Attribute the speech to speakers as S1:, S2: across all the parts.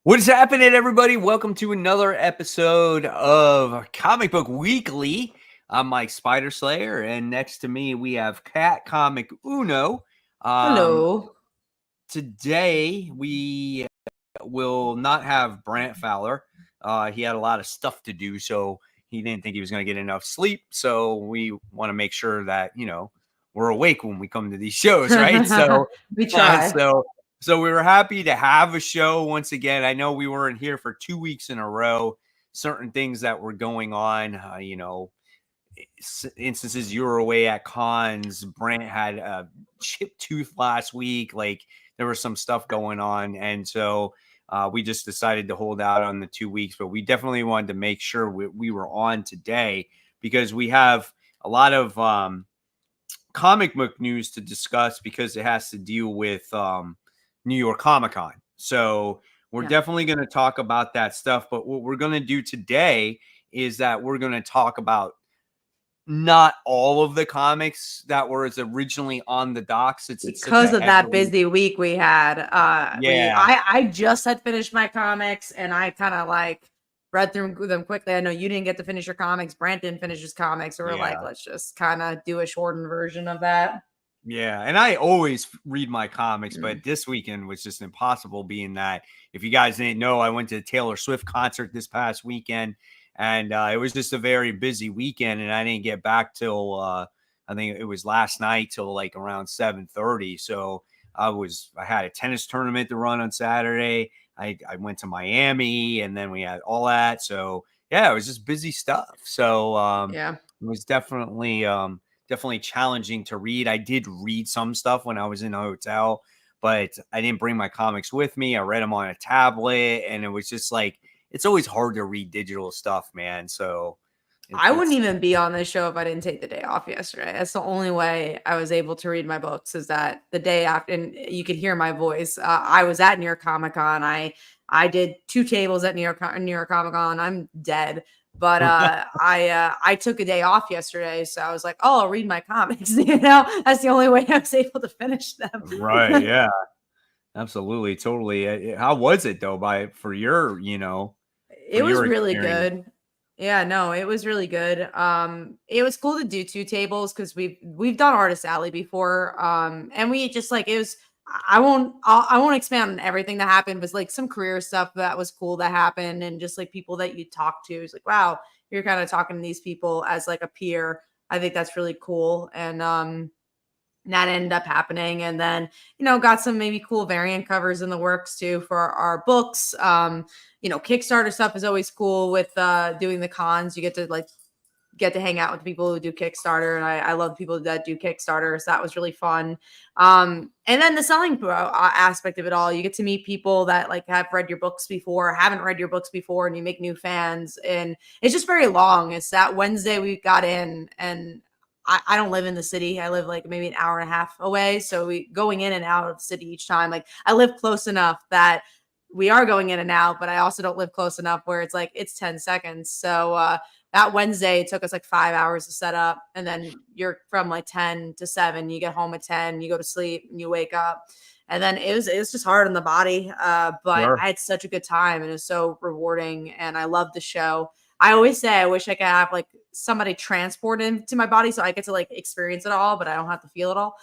S1: What is happening, everybody? Welcome to another episode of Comic Book Weekly. I'm Mike Spider Slayer, and next to me we have Cat Comic Uno.
S2: Hello.
S1: Today we will not have Brant Fowler. He had a lot of stuff to do, so he didn't think he was going to get enough sleep. So we want to make sure that we're awake when we come to these shows, right? So
S2: we try.
S1: So we were happy to have a show once again. I know we weren't here for 2 weeks in a row. Certain things that were going on, instances you were away at cons. Brant had a chipped tooth last week. Like there was some stuff going on. And so we just decided to hold out on the 2 weeks. But we definitely wanted to make sure we were on today because we have a lot of comic book news to discuss because it has to deal with New York Comic Con. So we're definitely going to talk about that stuff. But what we're going to do today is that we're going to talk about not all of the comics that were originally on the docks. It's
S2: because of that busy week we had. I just had finished my comics and I kind of like read through them quickly. I know you didn't get to finish your comics. Brant didn't finish his comics. So we're like, let's just kind of do a shortened version of that.
S1: Yeah, and I always read my comics, but this weekend was just impossible being that, if you guys didn't know, I went to the Taylor Swift concert this past weekend, and it was just a very busy weekend, and I didn't get back till, I think it was last night till like around 7:30. So I had a tennis tournament to run on Saturday. I went to Miami, and then we had all that. So yeah, it was just busy stuff. So it was definitely challenging to read. I did read some stuff when I was in a hotel, but I didn't bring my comics with me. I read them on a tablet, and it was just like, it's always hard to read digital stuff, man. So
S2: I wouldn't even be on this show if I didn't take the day off yesterday. That's the only way I was able to read my books, is that the day after, and you could hear my voice. I was at New York Comic Con. I did 2 tables at New York Comic Con. I'm dead. But I took a day off yesterday, so I was like, oh, I'll read my comics. That's the only way I was able to finish them.
S1: Right? Yeah, absolutely, totally. How was it though? For your,
S2: it was really good. Yeah, no, it was really good. It was cool to do 2 tables because we've done Artist Alley before. And we just like, it was. I won't expand on everything that happened, but like some career stuff that was cool that happened, and just like people that you talk to. It's like, wow, you're kind of talking to these people as like a peer. I think that's really cool. And that ended up happening. And then, got some maybe cool variant covers in the works too for our books. Kickstarter stuff is always cool with doing the cons. You get to hang out with people who do Kickstarter, and I love people that do Kickstarter, so that was really fun. And then the selling aspect of it all, you get to meet people that like have read your books before, haven't read your books before, and you make new fans. And it's just very long. It's that Wednesday we got in, and I don't live in the city. I live like maybe an hour and a half away, so we going in and out of the city each time. Like I live close enough that we are going in and out, but I also don't live close enough where it's like it's 10 seconds. So that Wednesday, it took us like 5 hours to set up. And then you're from like 10 to 7. You get home at 10, you go to sleep, and you wake up. And then it was just hard on the body. But sure. I had such a good time, and it was so rewarding. And I love the show. I always say I wish I could have like somebody transport into my body so I get to like experience it all, but I don't have to feel it all.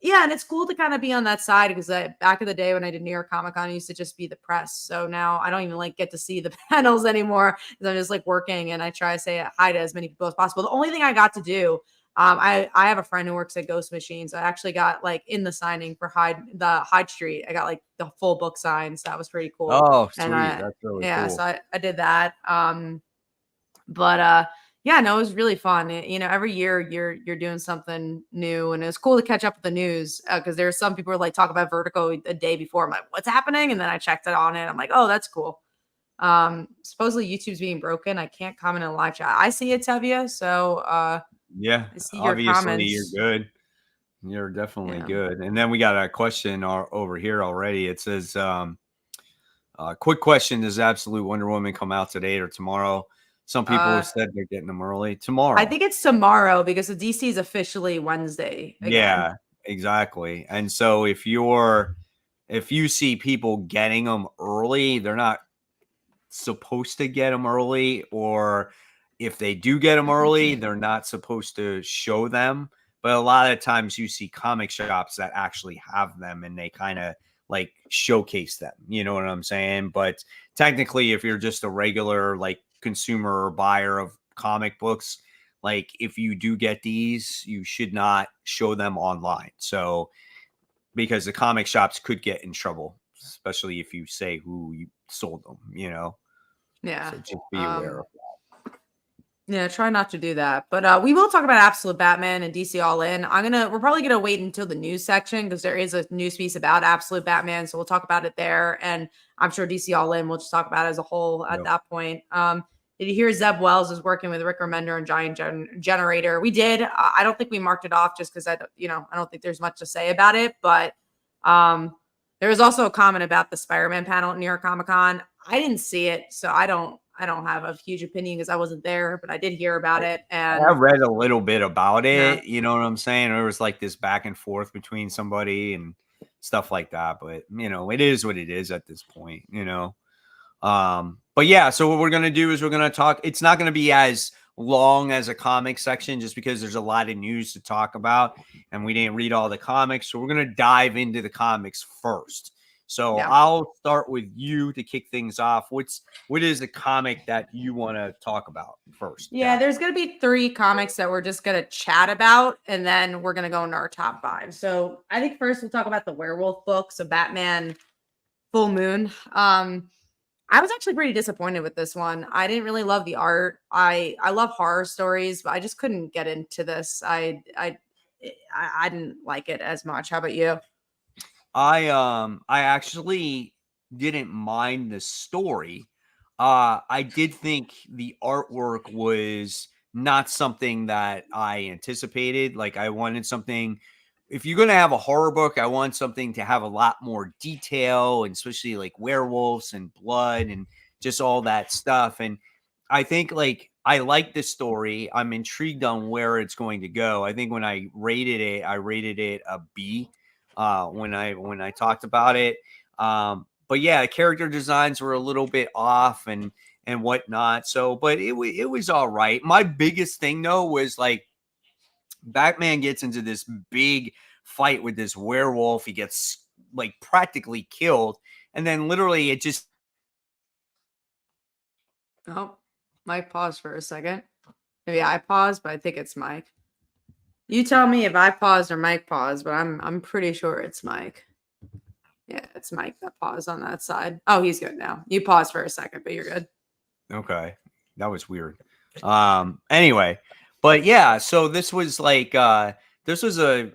S2: Yeah, and it's cool to kind of be on that side because back in the day when I did New York Comic Con, I used to just be the press. So now I don't even like get to see the panels anymore because I'm just like working, and I try to say hi to as many people as possible. The only thing I got to do, I have a friend who works at Ghost Machine, so I actually got like in the signing for Hyde Street. I got like the full book signed, so that was pretty cool.
S1: Oh, sweet. That's really cool.
S2: So I did that. Yeah, no, it was really fun. Every year you're doing something new, and it was cool to catch up with the news because there's some people who like talk about Vertigo a day before. I'm like, what's happening? And then I checked it on it. I'm like, oh, that's cool. Supposedly YouTube's being broken. I can't comment in live chat. I see it, Tevia. So
S1: yeah, obviously you're good. You're definitely good. And then we got a question over here already. It says, quick question: does Absolute Wonder Woman come out today or tomorrow? Some people have said they're getting them early tomorrow.
S2: I think it's tomorrow because the DC is officially Wednesday.
S1: Again. Yeah, exactly. And so if you're if you see people getting them early, they're not supposed to get them early, or if they do get them early, they're not supposed to show them. But a lot of times you see comic shops that actually have them and they kind of like showcase them. You know what I'm saying? But technically, if you're just a regular like consumer or buyer of comic books, like if you do get these, you should not show them online. So because the comic shops could get in trouble, especially if you say who you sold them, you know?
S2: Yeah.
S1: So just be aware of that.
S2: Yeah, try not to do that. But we will talk about Absolute Batman and DC All In. We're probably gonna wait until the news section because there is a news piece about Absolute Batman. So we'll talk about it there. And I'm sure DC All In we'll just talk about it as a whole at that point. Did you hear Zeb Wells is working with Rick Remender and Giant Generator? We did. I don't think we marked it off just because I don't think there's much to say about it. But there was also a comment about the Spider-Man panel at New York Comic Con. I didn't see it, so I don't have a huge opinion because I wasn't there, but I did hear about it. And
S1: I read a little bit about it.
S2: Yeah.
S1: You know what I'm saying? There was like this back and forth between somebody and stuff like that. But it is what it is at this point. But yeah, so what we're gonna do is we're gonna talk. It's not gonna be as long as a comic section just because there's a lot of news to talk about and we didn't read all the comics. So we're gonna dive into the comics first. So I'll start with you to kick things off. What is the comic that you want to talk about first?
S2: Yeah, there's going to be 3 comics that we're just going to chat about, and then we're going to go into our top 5. So I think first we'll talk about the werewolf book, so Batman Full Moon. I was actually pretty disappointed with this one. I didn't really love the art. I love horror stories, but I just couldn't get into this. I didn't like it as much. How about you?
S1: I actually didn't mind the story. I did think the artwork was not something that I anticipated. Like I wanted something. If you're gonna have a horror book, I want something to have a lot more detail, and especially like werewolves and blood and just all that stuff. And I think like I like the story. I'm intrigued on where it's going to go. I think when I rated it a B. When I talked about it. But yeah, character designs were a little bit off and whatnot. So, but it was all right. My biggest thing though was like Batman gets into this big fight with this werewolf. He gets like practically killed, and then literally it just.
S2: Oh, Mike paused for a second. Maybe I paused, but I think it's Mike. You tell me if I paused or Mike paused, but I'm pretty sure it's Mike. Yeah, it's Mike that paused on that side. Oh, he's good now. You paused for a second, but you're good.
S1: Okay. That was weird. Anyway, but yeah, so this was like this was a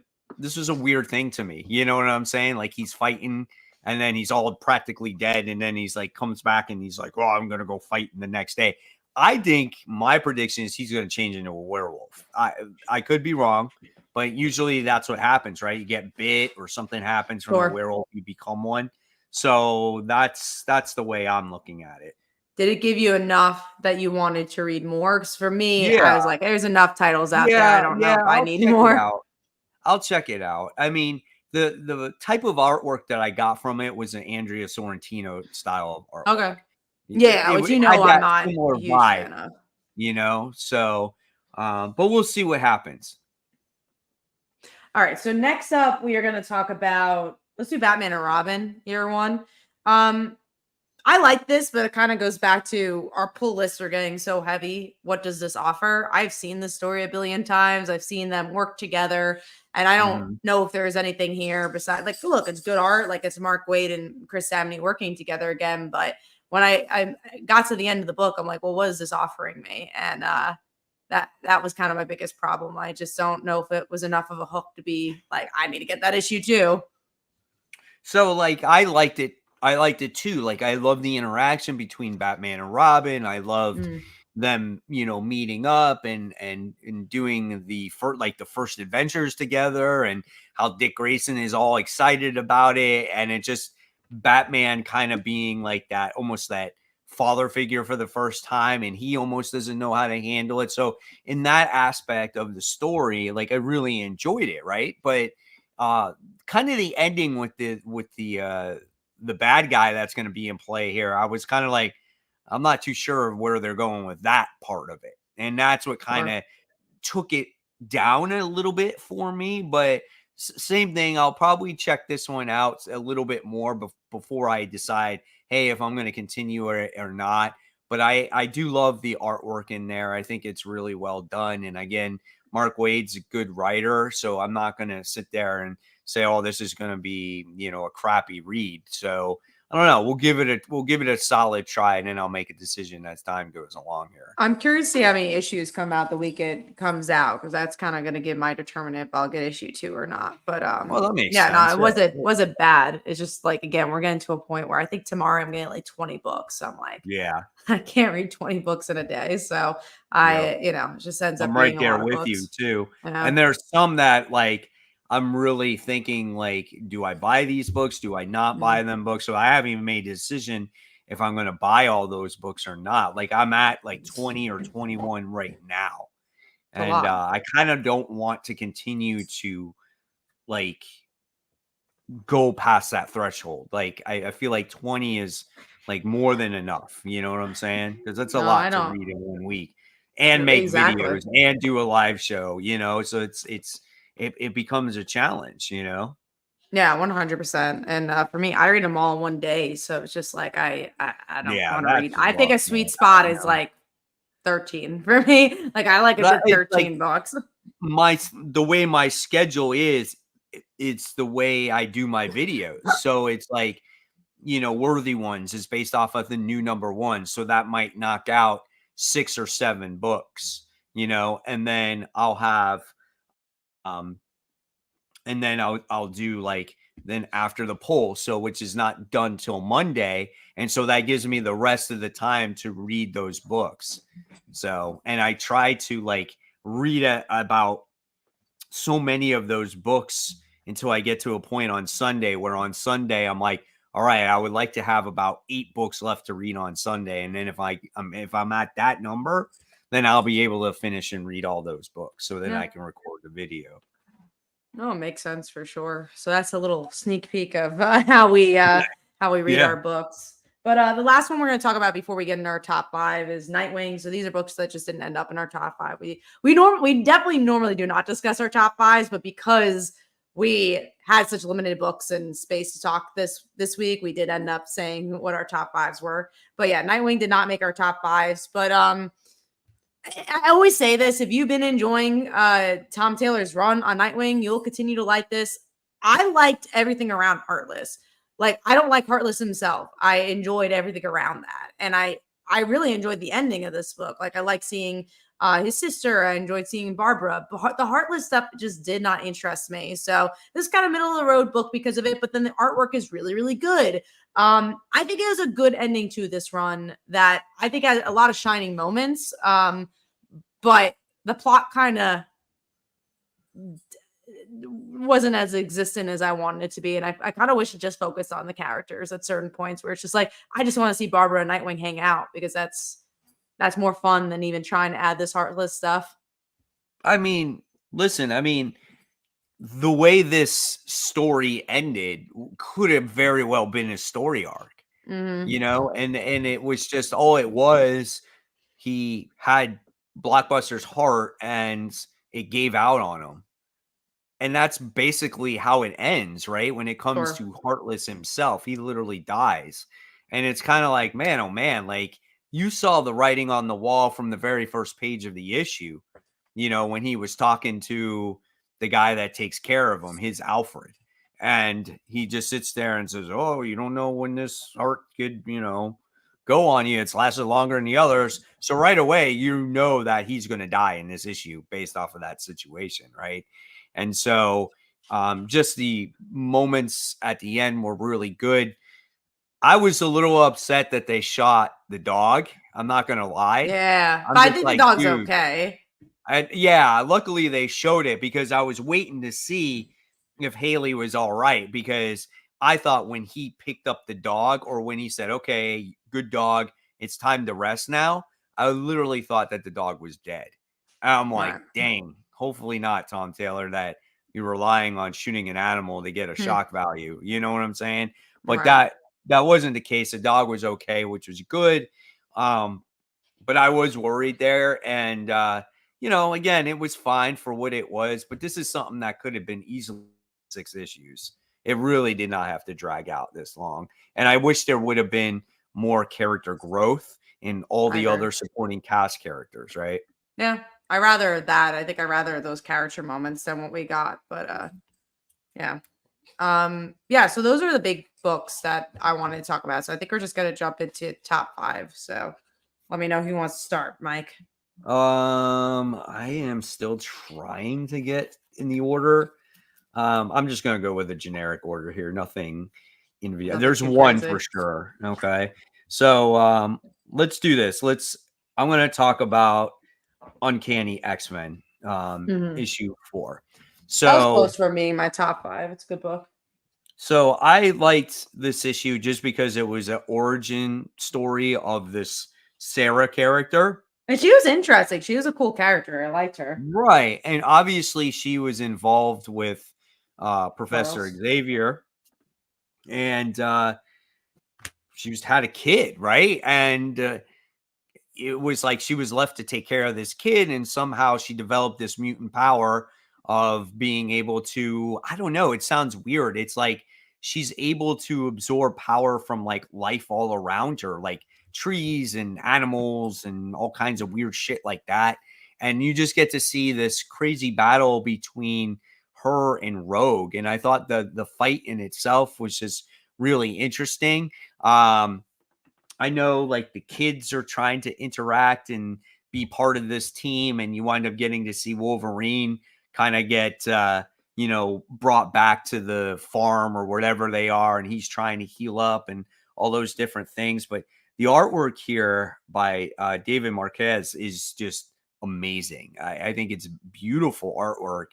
S1: weird thing to me. You know what I'm saying? Like he's fighting and then he's all practically dead, and then he's like comes back and he's like, "Oh, I'm gonna go fight the next day." I think my prediction is he's going to change into a werewolf. I could be wrong, but usually that's what happens, right? You get bit or something happens from a werewolf, you become one. So that's the way I'm looking at it.
S2: Did it give you enough that you wanted to read more? Because for me, I was like, there's enough titles out there. I don't know if I need more.
S1: I'll check it out. I mean, the type of artwork that I got from it was an Andrea Sorrentino style of artwork.
S2: Okay. Yeah, which I'm not a huge fan of.
S1: So, but we'll see what happens.
S2: All right, so next up, we are going to talk about, let's do Batman and Robin, year 1. I like this, but it kind of goes back to our pull lists are getting so heavy. What does this offer? I've seen this story a billion times. I've seen them work together, and I don't know if there's anything here besides, like, look, it's good art. Like, it's Mark Waid and Chris Samney working together again, but when I got to the end of the book, I'm like, well, what is this offering me? And that was kind of my biggest problem. I just don't know if it was enough of a hook to be like, I need to get that issue too.
S1: So like, I liked it too. Like, I love the interaction between Batman and Robin. I loved them, meeting up and doing the first adventures together, and how Dick Grayson is all excited about it. And it just, Batman kind of being like that, almost that father figure for the first time, and he almost doesn't know how to handle it. So in that aspect of the story, like I really enjoyed it, right? But kind of the ending with the bad guy that's going to be in play here. I was kind of like, I'm not too sure of where they're going with that part of it. And that's what kind of took it down a little bit for me. But same thing, I'll probably check this one out a little bit more before I decide, hey, if I'm going to continue or not. But I do love the artwork in there. I think it's really well done. And again, Mark Waid's a good writer, so I'm not going to sit there and say, oh, this is going to be, a crappy read. So I don't know. We'll give it a solid try, and then I'll make a decision as time goes along here.
S2: I'm curious to see how many issues come out the week it comes out, because that's kind of going to give my determinant if I'll get issue 2 or not. But
S1: well, that makes
S2: sense. No, it wasn't bad. It's just like, again, we're getting to a point where I think tomorrow I'm getting like 20 books. So I'm like, yeah, I can't read 20 books in a day. So it just ends up.
S1: I'm right there with you too. And there's some that like, I'm really thinking like, do I buy these books? Do I not buy them books? So I haven't even made a decision if I'm going to buy all those books or not. Like I'm at like 20 or 21 right now. And I kind of don't want to continue to like go past that threshold. Like I feel like 20 is like more than enough. You know what I'm saying? Because that's a lot to read in 1 week and make videos and do a live show, so it becomes a challenge, Yeah,
S2: 100%. And for me, I read them all in 1 day. So it's just like, I don't want to read. I think a sweet spot is like 13 for me. Like I like a good 13 books.
S1: The way my schedule is, it's the way I do my videos. So it's like, Worthy Ones is based off of the new #1. So that might knock out 6 or 7 books, and then I'll have, and then I'll do like, then after the poll, so which is not done till Monday. And so that gives me the rest of the time to read those books. So, and I try to like read about so many of those books until I get to a point on Sunday where on Sunday I'm like, all right, I would like to have about 8 books left to read on Sunday. And then if I'm at that number, then I'll be able to finish and read all those books. So then I can record the video.
S2: No, it makes sense for sure. So that's a little sneak peek of how we read our books. But the last one we're going to talk about before we get into our top 5 is Nightwing. So these are books that just didn't end up in our top 5. We definitely normally do not discuss our top 5s, but because we had such limited books and space to talk this week, we did end up saying what our top 5s were. But yeah, Nightwing did not make our top 5s. But I always say this: if you've been enjoying Tom Taylor's run on Nightwing, you'll continue to like this. I liked everything around Heartless. Like, I don't like Heartless himself. I enjoyed everything around that. And I really enjoyed the ending of this book. Like, I like seeing his sister. I enjoyed seeing Barbara. But the Heartless stuff just did not interest me. So this is kind of middle of the road book because of it. But then the artwork is really, really good. I think it was a good ending to this run that I think had a lot of shining moments. But the plot kind of wasn't as existent as I wanted it to be. And I kind of wish it just focused on the characters at certain points where it's just like, I just want to see Barbara and Nightwing hang out because that's more fun than even trying to add this Heartless stuff.
S1: I mean, listen, the way this story ended could have very well been a story arc, and it was just, it was, he had Blockbuster's heart and it gave out on him. And that's basically how it ends, right? When it comes to Heartless himself, he literally dies. And it's kind of like, man, oh man, like you saw the writing on the wall from the very first page of the issue, when he was talking to the guy that takes care of him, his Alfred. And he just sits there and says, oh, you don't know when this art could, go on you. It's lasted longer than the others. So right away, that he's going to die in this issue based off of that situation, right? And so just the moments at the end were really good. I was a little upset that they shot the dog. I'm not going to lie.
S2: Yeah, but I think the dog's okay.
S1: Luckily they showed it because I was waiting to see if Haley was all right, because I thought when he picked up the dog or when he said, okay, good dog, it's time to rest now, I literally thought that the dog was dead. I'm like, dang, hopefully not, Tom Taylor, that, you're relying on shooting an animal to get a shock value. You know what I'm saying? But
S2: Right.
S1: that wasn't the case. The dog was okay, which was good. But I was worried there. And, again, it was fine for what it was. But this is something that could have been easily 6 issues. It really did not have to drag out this long. And I wish there would have been more character growth in all the other supporting cast characters, right?
S2: Yeah. I rather that. I think I rather those character moments than what we got. But yeah. Yeah, so those are the big books that I wanted to talk about. So I think we're just gonna jump into top 5. So let me know who wants to start, Mike.
S1: I am still trying to get in the order. I'm just gonna go with a generic order here. Nothing in view. There's one
S2: crazy.
S1: for sure. Okay. So let's do this. I'm gonna talk about Uncanny X-Men issue 4. So
S2: that was close for me, my top 5. It's a good book.
S1: So I liked this issue just because it was an origin story of this Sarah character.
S2: And she was interesting. She was a cool character. I liked her.
S1: Right. And obviously she was involved with Professor Xavier. And she just had a kid, right? And it was like she was left to take care of this kid. And somehow she developed this mutant power of being able to, I don't know, it sounds weird. It's like she's able to absorb power from like life all around her, like trees and animals and all kinds of weird shit like that. And you just get to see this crazy battle between her and Rogue. And I thought the fight in itself was just really interesting. I know like the kids are trying to interact and be part of this team, and you wind up getting to see Wolverine kind of get, brought back to the farm or whatever they are. And he's trying to heal up and all those different things. But the artwork here by David Marquez is just amazing. I think it's beautiful artwork.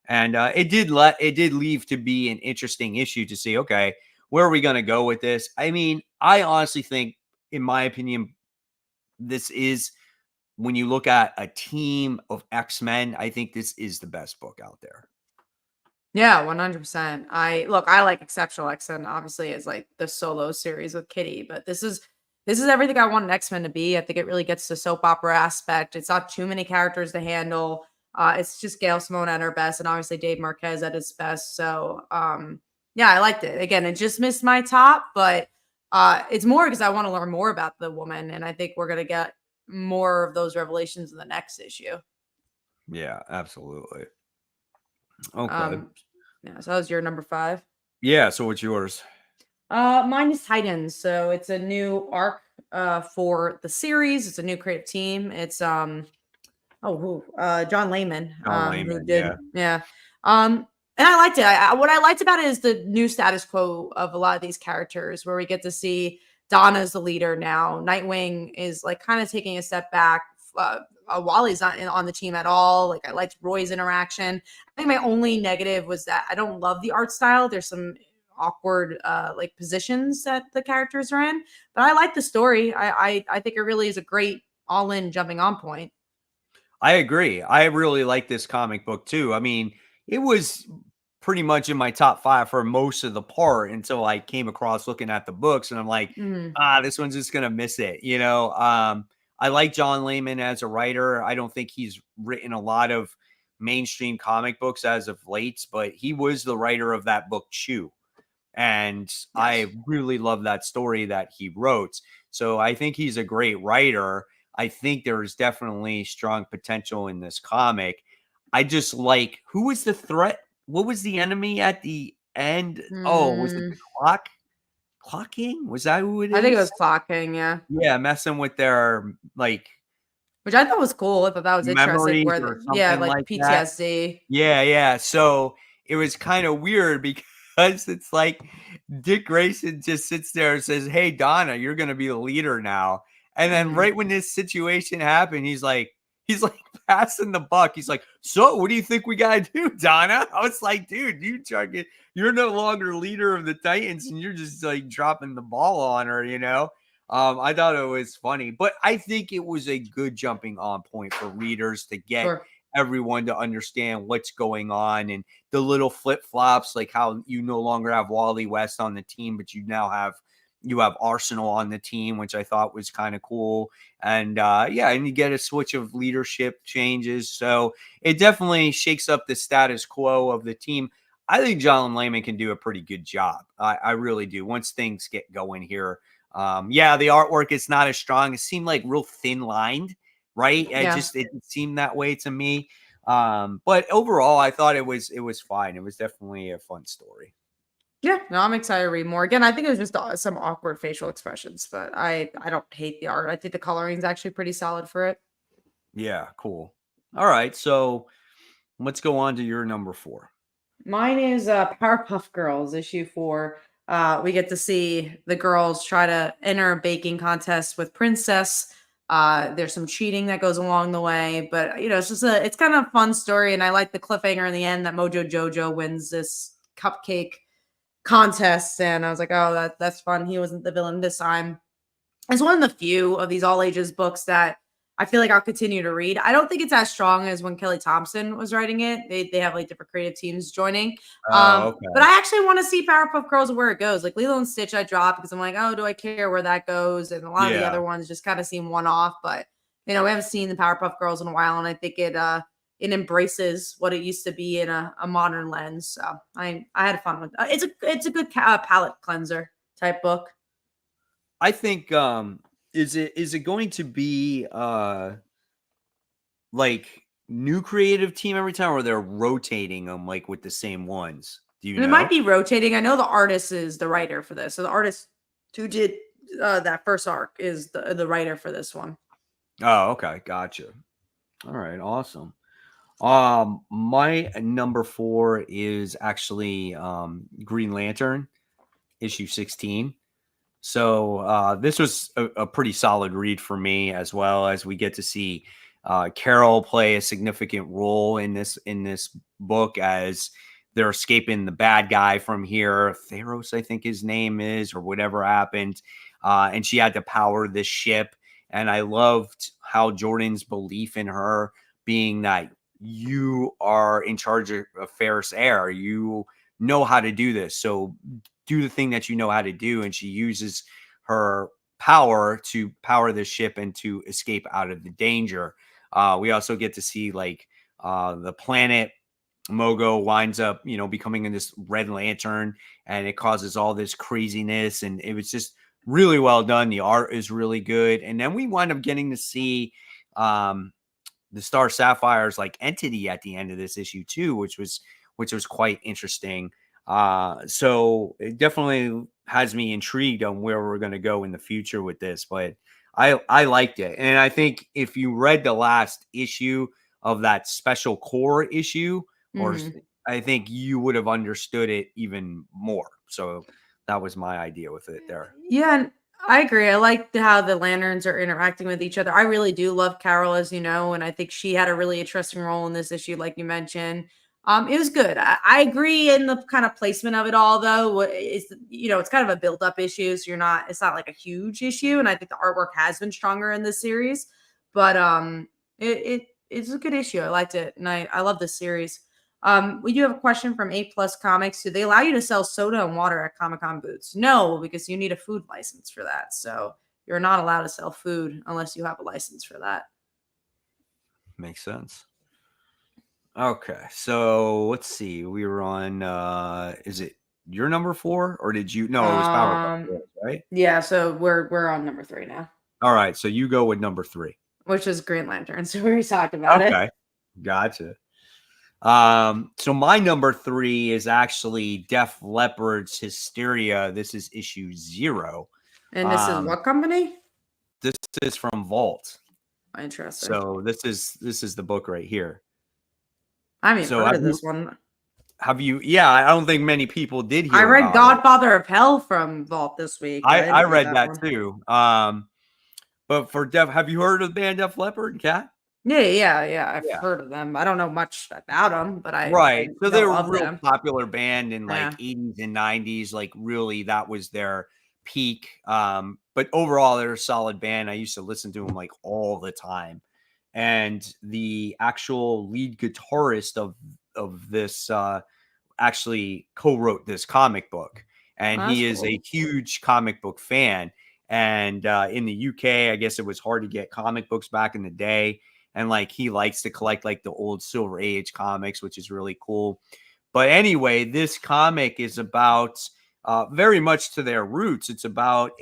S1: And it did leave to be an interesting issue to see, okay, where are we going to go with this? I mean, I honestly think, in my opinion, this is, when you look at a team of X-Men, I think this is the best book out there.
S2: Yeah, 100%. I like Exceptional X-Men, obviously, as like the solo series with Kitty, but this is everything I want an X-Men to be. I think it really gets the soap opera aspect. It's not too many characters to handle. It's just Gail Simone at her best, and obviously Dave Marquez at his best. So yeah, I liked it. Again, it just missed my top, but it's more because I want to learn more about the woman, and I think we're gonna get more of those revelations in the next issue.
S1: Yeah, absolutely. Okay.
S2: Yeah, so that was your number 5.
S1: Yeah, so what's yours?
S2: Mine is Titans. So it's a new arc for the series. It's a new creative team. It's John Layman. Who did yeah. And I liked it. What I liked about it is the new status quo of a lot of these characters, where we get to see Donna as the leader now. Nightwing is like kind of taking a step back. Wally's not on the team at all. Like, I liked Roy's interaction. I think my only negative was that I don't love the art style. There's some awkward like positions that the characters are in, but I like the story. I think it really is a great all-in jumping on point.
S1: I agree. I really like this comic book too. I mean, it was pretty much in my top 5 for most of the part until I came across looking at the books, and I'm like, this one's just gonna miss it. I like John Layman as a writer. I don't think he's written a lot of mainstream comic books as of late, but he was the writer of that book Chew. And yes, I really love that story that he wrote. So I think he's a great writer. I think there's definitely strong potential in this comic. I just like, who was the threat? What was the enemy at the end? Oh, was it the Clock King? Was that who it is?
S2: I think it was Clock King, yeah.
S1: Yeah, messing with their, like,
S2: which I thought was cool. I thought that was interesting. Where like PTSD.
S1: That. Yeah. So it was kind of weird because it's like Dick Grayson just sits there and says, "Hey, Donna, you're going to be the leader now." And then right when this situation happened, he's like passing the buck. He's like, "So what do you think we got to do, Donna?" I was like, dude, you're no longer leader of the Titans, and you're just like dropping the ball on her, I thought it was funny, but I think it was a good jumping on point for readers to get everyone to understand what's going on, and the little flip-flops, like how you no longer have Wally West on the team, but you now have Arsenal on the team, which I thought was kind of cool. And and you get a switch of leadership changes. So it definitely shakes up the status quo of the team. I think John Layman can do a pretty good job. I really do. Once things get going here. The artwork is not as strong. It seemed like real thin lined, right? It seemed that way to me. But overall, I thought it was fine. It was definitely a fun story.
S2: Yeah, no, I'm excited to read more. Again, I think it was just some awkward facial expressions, but I don't hate the art. I think the coloring is actually pretty solid for it.
S1: Yeah, cool. All right, so let's go on to your number 4.
S2: Mine is Powerpuff Girls issue 4. We get to see the girls try to enter a baking contest with Princess. There's some cheating that goes along the way, but it's kind of a fun story, and I like the cliffhanger in the end that Mojo Jojo wins this cupcake contest, and I was like, oh, that's fun. He wasn't the villain this time. It's one of the few of these all ages books that I feel like I'll continue to read. I don't think it's as strong as when Kelly Thompson was writing it. They have like different creative teams joining.
S1: Okay.
S2: But I actually want to see Powerpuff Girls and where it goes. Like Lilo and Stitch, I dropped because I'm like, oh, do I care where that goes? And a lot of the other ones just kind of seem one off. But we haven't seen the Powerpuff Girls in a while, and I think it embraces what it used to be in a modern lens. So I had fun with it. It's a good palate cleanser type book.
S1: I think is it going to be like new creative team every time, or they're rotating them like with the same ones? Do you know?
S2: It might be rotating. I know the artist is the writer for this. So the artist who did that first arc is the writer for this one.
S1: Oh, okay. Gotcha. All right. Awesome. My number 4 is actually Green Lantern issue 16. So this was a pretty solid read for me, as well as we get to see Carol play a significant role in this book as they're escaping the bad guy from here. Theros, I think his name is, or whatever happened. And she had to power this ship. And I loved how Jordan's belief in her being that you are in charge of Ferris Air. You know how to do this. So do the thing that you know how to do. And she uses her power to power the ship and to escape out of the danger. We also get to see like the planet Mogo winds up, becoming in this Red Lantern, and it causes all this craziness. And it was just really well done. The art is really good. And then we wind up getting to see the Star Sapphire's like entity at the end of this issue too, which was quite interesting. So it definitely has me intrigued on where we're going to go in the future with this, but I liked it. And I think if you read the last issue of that special core issue, or I think you would have understood it even more. So that was my idea with it there.
S2: Yeah, I agree. I like how the lanterns are interacting with each other. I really do love Carol, as you know, and I think she had a really interesting role in this issue, like you mentioned. It was good. I agree in the kind of placement of it all, though. It's kind of a build-up issue, so it's not like a huge issue, and I think the artwork has been stronger in this series. But it's a good issue. I liked it, and I love this series. We do have a question from A+ Comics. Do they allow you to sell soda and water at Comic-Con booths? No, because you need a food license for that. So you're not allowed to sell food unless you have a license for that.
S1: Makes sense. Okay, so let's see. We were on. Is it your number 4, or did you? No, it was Powerpuff Girls, right?
S2: Yeah, so we're on number 3 now.
S1: All right, so you go with number 3,
S2: which is Green Lantern. So we already talked about it.
S1: Okay, gotcha. So my number 3 is actually Def Leppard's Hysteria. This is issue 0.
S2: And this is what company?
S1: This is from Vault.
S2: Interesting.
S1: So this is the book right here.
S2: I mean, heard of this one.
S1: Have you? Yeah, I don't think many people did hear.
S2: I read Godfather of Hell from Vault this week.
S1: I read that too. But for Def, have you heard of the band Def Leppard, Kat?
S2: Yeah. I've heard of them. I don't know much about them, but
S1: so they're a real popular band in like 80s and 90s. Like really, that was their peak. But overall, they're a solid band. I used to listen to them like all the time. and the actual lead guitarist of this actually co-wrote this comic book, and he is a huge comic book fan. And in the UK, I guess it was hard to get comic books back in the day, and like he likes to collect like the old Silver Age comics, which is really cool. But anyway, this comic is about very much to their roots. It's about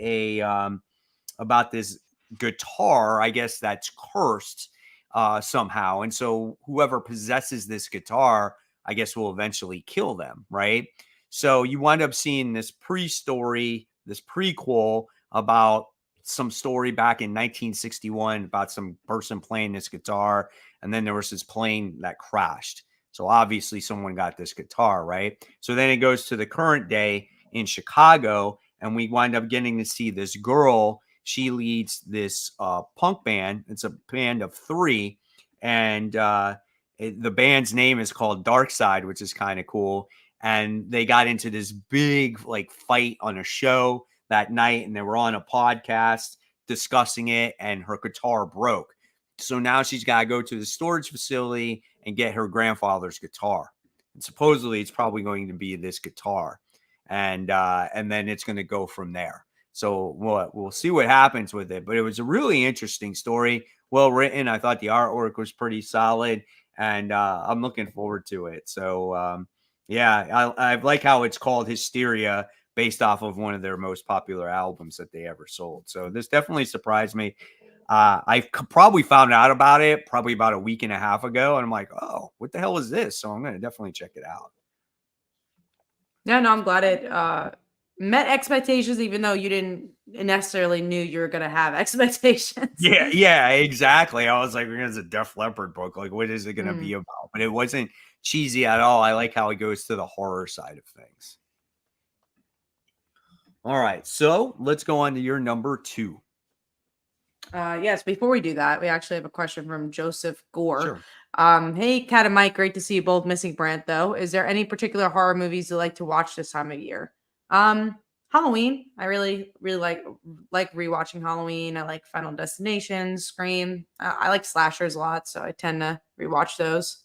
S1: about this guitar, I guess, that's cursed somehow. And so whoever possesses this guitar, I guess, will eventually kill them, right? So you wind up seeing this pre-story, this prequel about some story back in 1961 about some person playing this guitar. And then there was this plane that crashed. So obviously someone got this guitar, right? So then it goes to the current day in Chicago, and we wind up getting to see this girl. She leads this punk band. It's a band of 3, and the band's name is called Dark Side, which is kind of cool. And they got into this big like fight on a show that night, and they were on a podcast discussing it, and her guitar broke. So now she's got to go to the storage facility and get her grandfather's guitar. And supposedly it's probably going to be this guitar. And then it's going to go from there. So we'll see what happens with it. But it was a really interesting story, well written. I thought the artwork was pretty solid, and I'm looking forward to it. So yeah, I like how it's called Hysteria, based off of one of their most popular albums that they ever sold. So this definitely surprised me. I probably found out about it probably about a week and a half ago, and I'm like, oh, what the hell is this? So I'm going to definitely check it out.
S2: Yeah, no, I'm glad it met expectations, even though you didn't necessarily knew you were going to have expectations.
S1: Yeah, exactly. I was like, it's a Def Leppard book. Like, what is it going to be about? But it wasn't cheesy at all. I like how it goes to the horror side of things. All right, so let's go on to your number 2.
S2: Yes, before we do that, we actually have a question from Joseph Gore.
S1: Sure.
S2: Hey, Kat and Mike, great to see you both. Missing Brant, though. Is there any particular horror movies you like to watch this time of year? Halloween. I really like rewatching Halloween. I like Final Destination, Scream. I like slashers a lot, so I tend to rewatch those.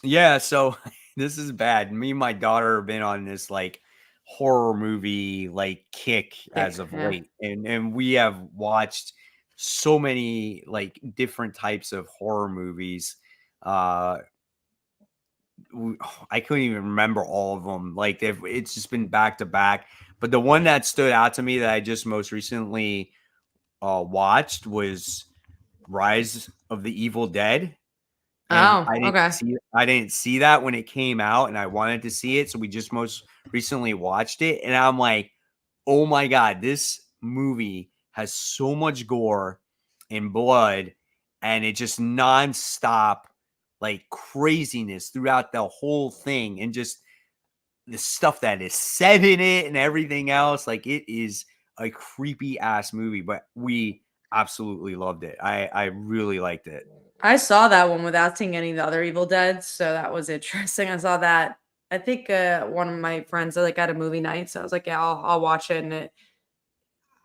S1: Yeah, so this is bad. Me and my daughter have been on this like horror movie like kick as of late, and we have watched so many like different types of horror movies. I couldn't even remember all of them. Like it's just been back to back. But the one that stood out to me that I just most recently watched was Rise of the Evil Dead. And I didn't see that when it came out, and I wanted to see it. So we just most recently watched it, and I'm like, oh my God, this movie has so much gore and blood, and it just nonstop like craziness throughout the whole thing, and just the stuff that is said in it and everything else. Like, it is a creepy ass movie, but we absolutely loved it. I really liked it.
S2: I saw that one without seeing any of the other Evil Dead, so that was interesting. I saw that. I think one of my friends at a movie night, so I was like, yeah, I'll watch it, and it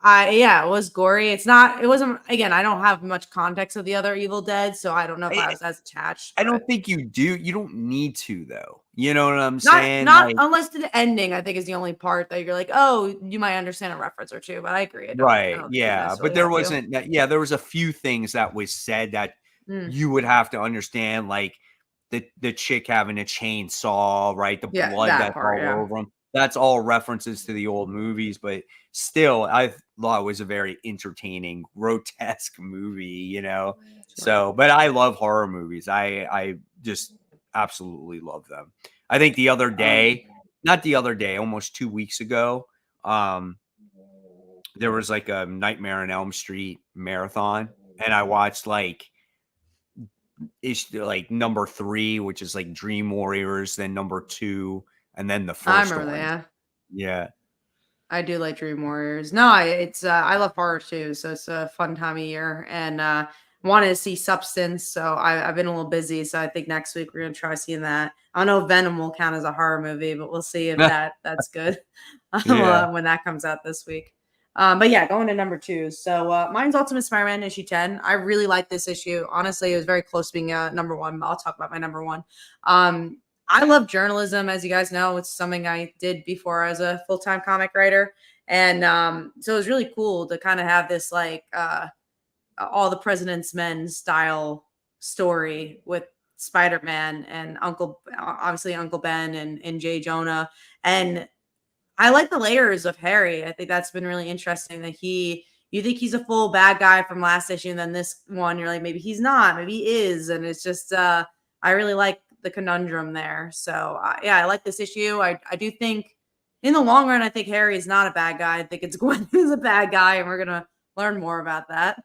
S2: was gory. It wasn't, again, I don't have much context of the other Evil Dead, so I don't know if I was as attached.
S1: I don't think you do. You don't need to, though. You know what I'm saying?
S2: Not like, unless the ending, I think, is the only part that you're like, oh, you might understand a reference or two, but I agree.
S1: I yeah. But there wasn't, there was a few things that was said that you would have to understand, like the chick having a chainsaw, right? The blood that's all over them. That's all references to the old movies, but still, I thought it was a very entertaining, grotesque movie, you know? So, but I love horror movies. I just absolutely love them. I think the other day, almost 2 weeks ago, there was like a Nightmare on Elm Street marathon, and I watched like number 3, which is like Dream Warriors, then number 2, and then the first one.
S2: That,
S1: yeah.
S2: I do like Dream Warriors. No, it's I love horror too, so it's a fun time of year, and wanted to see Substance, so I've been a little busy, so I think next week we're gonna try seeing that. I don't know if Venom will count as a horror movie, but we'll see if that's good when that comes out this week. But yeah, going to number 2. So mine's Ultimate Spider-Man issue 10. I really like this issue. Honestly, it was very close to being number 1. But I'll talk about my number 1. I love journalism, as you guys know. It's something I did before as a full-time comic writer. And so it was really cool to kind of have this like all the President's Men style story with Spider-Man and obviously Uncle Ben and Jay Jonah. And I like the layers of Harry. I think that's been really interesting that you think he's a full bad guy from last issue, and then this one you're like, maybe he's not, maybe he is. And it's just, I really like the conundrum there. So yeah, I like this issue. I do think in the long run, I think Harry is not a bad guy. I think it's Gwen who's a bad guy, and we're going to learn more about that.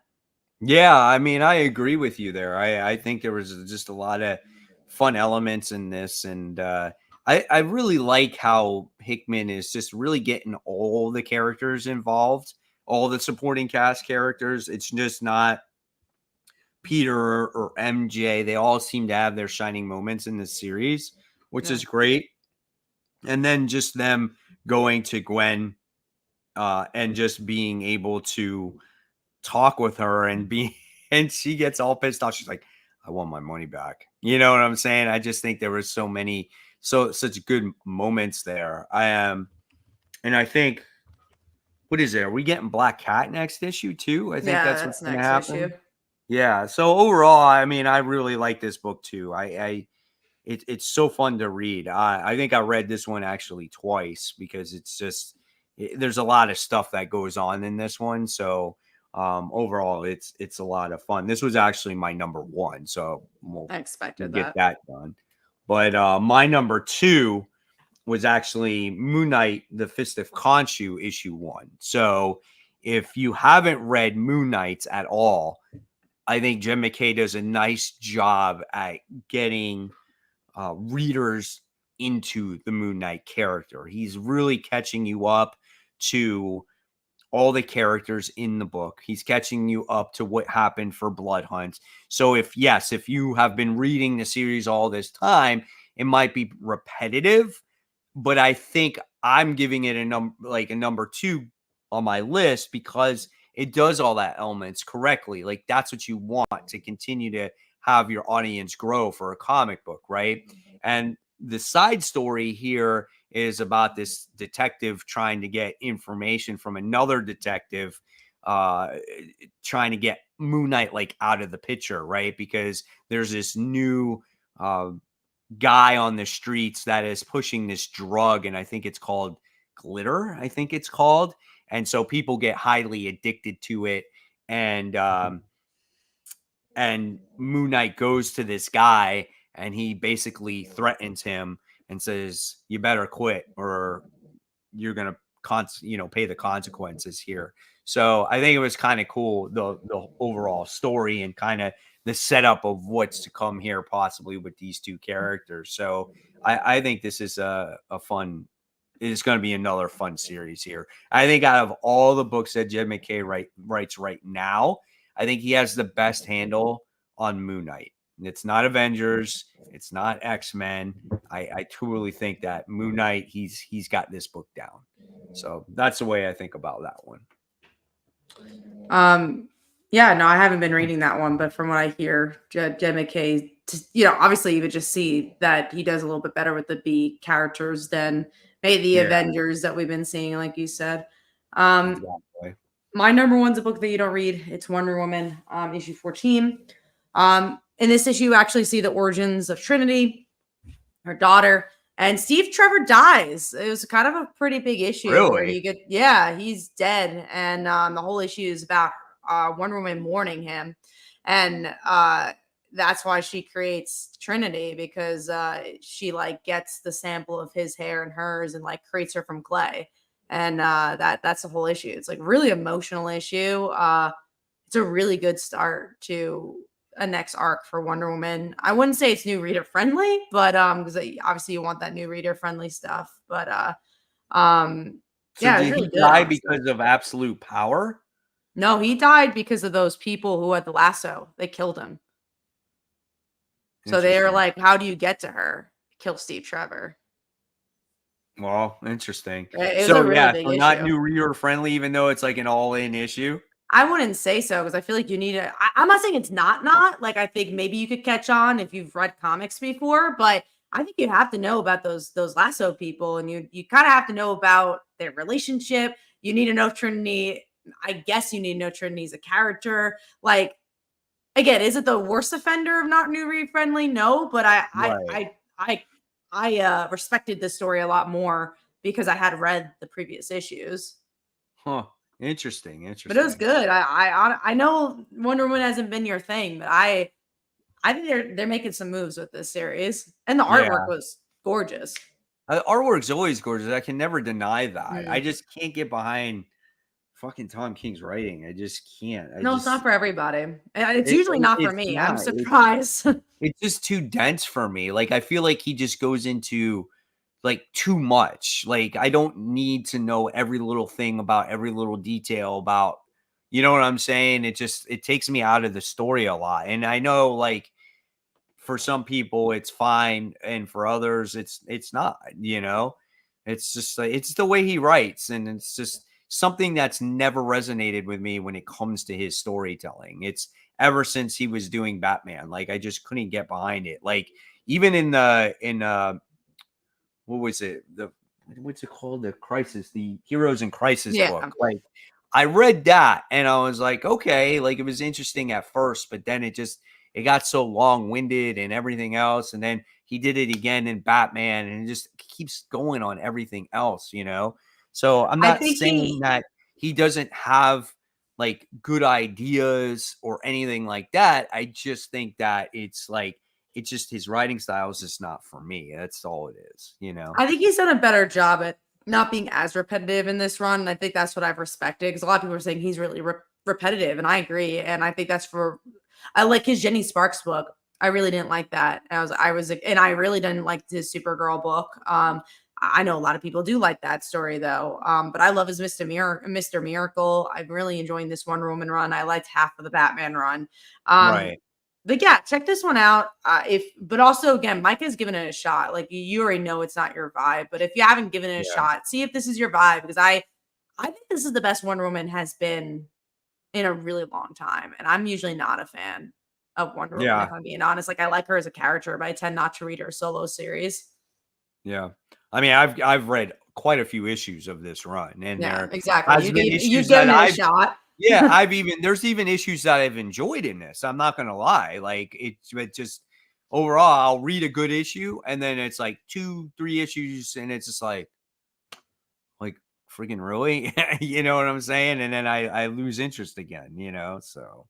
S1: Yeah, I mean, I agree with you there. I think there was just a lot of fun elements in this, and I really like how Hickman is just really getting all the characters involved, all the supporting cast characters. It's just not Peter or MJ. They all seem to have their shining moments in this series, which is great. And then just them going to Gwen and just being able to talk with her and she gets all pissed off. She's like, I want my money back. You know what I'm saying? I just think there was such good moments there. And I think, what is it? Are we getting Black Cat next issue too? I think that's what's going to happen. Issue. Yeah. So overall, I mean, I really like this book too. It's so fun to read. I think I read this one actually twice because there's a lot of stuff that goes on in this one. So overall, it's a lot of fun. This was actually my number 1, so
S2: I expected
S1: get that done. But my number 2 was actually Moon Knight: The Fist of Khonshu issue 1. So if you haven't read Moon Knight at all, I think Jed MacKay does a nice job at getting readers into the Moon Knight character. He's really catching you up to all the characters in the book. He's catching you up to what happened for Blood Hunt. So if you have been reading the series all this time, it might be repetitive, but I think I'm giving it a number 2 on my list because it does all that elements correctly. Like that's what you want to continue to have your audience grow for a comic book, right? And the side story here is about this detective trying to get information from another detective, trying to get Moon Knight like out of the picture, right? Because there's this new guy on the streets that is pushing this drug, and I think it's called glitter. And so people get highly addicted to it, and Moon Knight goes to this guy, and he basically threatens him and says, you better quit or you're going to pay the consequences here. So I think it was kind of cool, the overall story and kind of the setup of what's to come here possibly with these two characters. So I think this is it's going to be another fun series here. I think out of all the books that Jed MacKay writes right now, I think he has the best handle on Moon Knight. It's not Avengers. It's not X-Men. I truly think that Moon Knight, he's got this book down. So that's the way I think about that one.
S2: Yeah, no, I haven't been reading that one, but from what I hear, Jed MacKay, obviously you would just see that he does a little bit better with the B characters than maybe the Avengers that we've been seeing, like you said.
S1: Exactly.
S2: My number 1's a book that you don't read. It's Wonder Woman, issue 14. In this issue, you actually see the origins of Trinity, her daughter, and Steve Trevor dies. It was kind of a pretty big issue.
S1: Really?
S2: Where he's dead. And the whole issue is about Wonder Woman mourning him. And that's why she creates Trinity, because she gets the sample of his hair and hers and creates her from clay. And that's the whole issue. It's really emotional issue. It's a really good start to a next arc for Wonder Woman. I wouldn't say it's new reader friendly, but because obviously you want that new reader friendly stuff. But
S1: so
S2: yeah,
S1: did he die because of absolute power?
S2: No, he died because of those people who had the lasso. They killed him. So they were like, how do you get to her? Kill Steve Trevor.
S1: Well, interesting.
S2: It was a
S1: So
S2: really
S1: yeah,
S2: big
S1: so not
S2: issue.
S1: new reader friendly, even though it's like an all-in issue.
S2: I wouldn't say so because I feel like you need to. I'm not saying it's not like I think maybe you could catch on if you've read comics before, but I think you have to know about those lasso people, and you kind of have to know about their relationship. You need to know Trinity. I guess you need to know Trinity's a character. Like again, is it the worst offender of not new read friendly? No, but
S1: Right.
S2: I respected this story a lot more because I had read the previous issues.
S1: Huh. Interesting.
S2: But it was
S1: Interesting.
S2: good. I know Wonder Woman hasn't been your thing, but I think they're making some moves with this series, and the artwork
S1: Yeah.
S2: was gorgeous.
S1: Artwork's always gorgeous. I can never deny that. I
S2: Mm.
S1: just can't get behind fucking Tom King's writing. I just can't.
S2: No, it's not for everybody, and it's
S1: It,
S2: usually not for
S1: it's
S2: me. I'm
S1: not.
S2: surprised.
S1: It's just too dense for me. Like I feel like he just goes into like too much. Like I don't need to know every little thing about every little detail about, you know what I'm saying? It takes me out of the story a lot. And I know like for some people it's fine and for others it's not, you know. It's just like it's the way he writes, and it's just something that's never resonated with me when it comes to his storytelling. It's ever since he was doing Batman, like I just couldn't get behind it. Like even in what was it? The what's it called? The Crisis, the Heroes in Crisis book.
S2: Yeah,
S1: Like I read that and I was like, okay, like it was interesting at first, but then it got so long-winded and everything else. And then he did it again in Batman, and it just keeps going on everything else, you know? So I'm
S2: I
S1: not
S2: think
S1: saying that he doesn't have like good ideas or anything like that. I just think that it's just his writing style is just not for me. That's all it is, you know?
S2: I think he's done a better job at not being as repetitive in this run. And I think that's what I've respected because a lot of people are saying he's really repetitive, and I agree. And I think that's for I like his Jenny Sparks book. I really didn't like that. And I really didn't like his Supergirl book. I know a lot of people do like that story though. But I love his Mr. Miracle. I'm really enjoying this Wonder Woman run. I liked half of the Batman run. Um,
S1: Right.
S2: but yeah, check this one out. But also again, Mike has given it a shot. Like you already know it's not your vibe, but if you haven't given it a
S1: Yeah.
S2: shot, see if this is your vibe because I think this is the best Wonder Woman has been in a really long time, and I'm usually not a fan of Wonder Woman if
S1: Yeah.
S2: I'm being honest. Like I like her as a character, but I tend not to read her solo series.
S1: Yeah. I mean, I've read quite a few issues of this run, and
S2: Yeah,
S1: there
S2: exactly.
S1: has been
S2: You've
S1: issues that
S2: given it a
S1: I've
S2: shot.
S1: yeah, there's even issues that I've enjoyed in this. I'm not gonna lie. Like it just overall, I'll read a good issue, and then it's like 2, 3 issues, and it's just like freaking really, you know what I'm saying? And then I lose interest again, you know. So,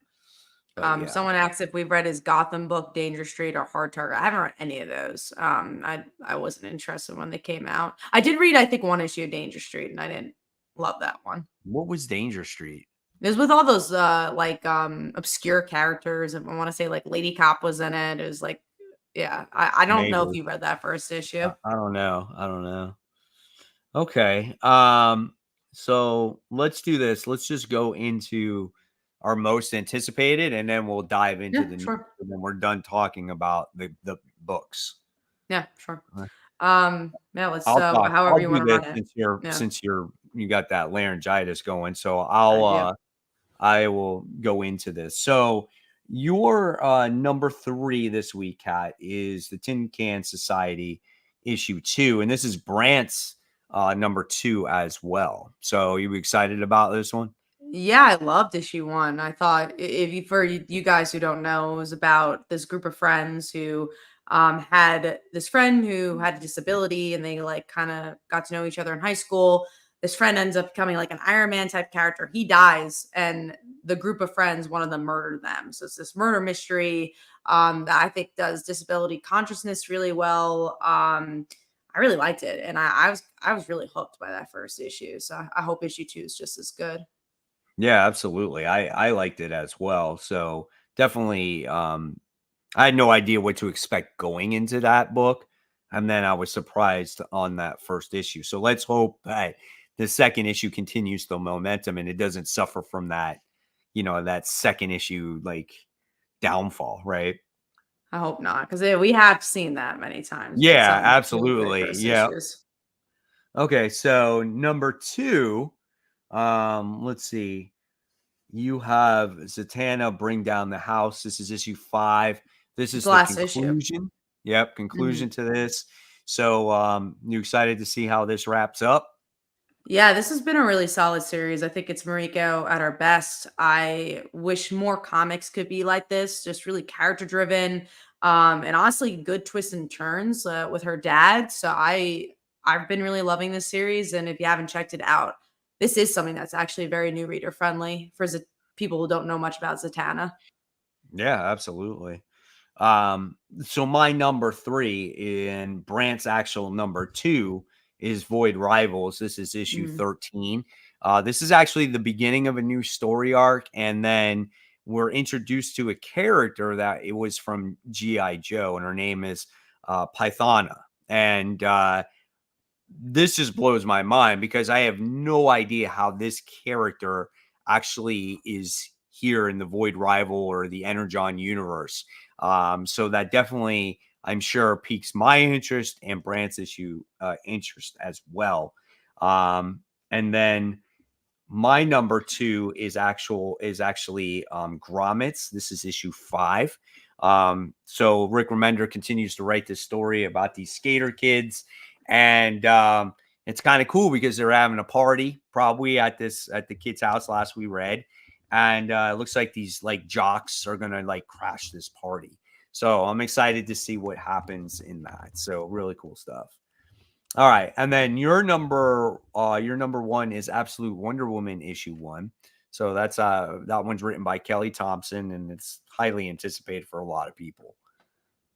S1: but yeah,
S2: Someone asked if we've read his Gotham book, Danger Street, or Hard Target. I haven't read any of those. I wasn't interested when they came out. I did read, I think, one issue of Danger Street, and I didn't love that one.
S1: what was Danger Street?
S2: It was with all those obscure characters. I want to say like Lady Cop was in it. It was like, yeah. I don't know if
S1: Maybe
S2: you read that first issue.
S1: I don't know. I don't know. Okay. So let's do this. Let's just go into our most anticipated, and then we'll dive into
S2: Yeah,
S1: the news,
S2: sure.
S1: and then we're done talking about the books.
S2: Yeah, sure.
S1: Uh,
S2: Yeah, let's
S1: I'll talk.
S2: however
S1: I'll
S2: you
S1: do
S2: want to
S1: this
S2: run it.
S1: since you're
S2: Yeah.
S1: you got that laryngitis going. So
S2: Yeah.
S1: I will go into this. So your number 3 this week, Kat, is the Tin Can Society issue 2, and this is Brant's number 2 as well. So are you excited about this one?
S2: Yeah, I loved issue one. I thought if you for you guys who don't know, it was about this group of friends who had this friend who had a disability and they like kind of got to know each other in high school. This friend ends up becoming like an Iron Man type character. He dies, and the group of friends, one of them murdered them. So it's this murder mystery that I think does disability consciousness really well. I really liked it, and I was really hooked by that first issue. So I hope issue two is just as good.
S1: Yeah, absolutely. I liked it as well. So definitely I had no idea what to expect going into that book. And then I was surprised on that first issue. So let's hope that the second issue continues the momentum and it doesn't suffer from that, you know, that second issue like downfall, right?
S2: I hope not, because we have seen that many times with
S1: Yeah,
S2: some very
S1: absolutely.
S2: first
S1: Yeah.
S2: issues.
S1: Okay, so number 2, let's see. You have Zatanna bring down the house. This is issue 5. This
S2: It's
S1: is
S2: the
S1: the
S2: last issue.
S1: conclusion. Yep, conclusion
S2: Mhm.
S1: to this. So, you excited to see how this wraps up?
S2: Yeah, this has been a really solid series. I think it's Mariko at our best. I wish more comics could be like this, just really character driven, and honestly, good twists and turns with her dad. So I've been really loving this series, and if you haven't checked it out, this is something that's actually very new reader friendly for people who don't know much about Zatanna.
S1: Yeah, absolutely. So my number 3 and Brant's actual number 2 is Void Rivals. This is issue
S2: Mm.
S1: 13. This is actually the beginning of a new story arc, and then we're introduced to a character that it was from G.I. Joe, and her name is Pythona. And this just blows my mind because I have no idea how this character actually is here in the Void Rival or the Energon universe. So that definitely, I'm sure, piques my interest and Brandt's interest as well. And then my number 2 is actually Grommets. This is issue 5. So Rick Remender continues to write this story about these skater kids, and it's kind of cool because they're having a party probably at the kid's house last we read, and it looks like these like jocks are gonna like crash this party. So I'm excited to see what happens in that. So really cool stuff. All right, and then your number 1 is Absolute Wonder Woman issue 1. So that's that one's written by Kelly Thompson, and it's highly anticipated for a lot of people.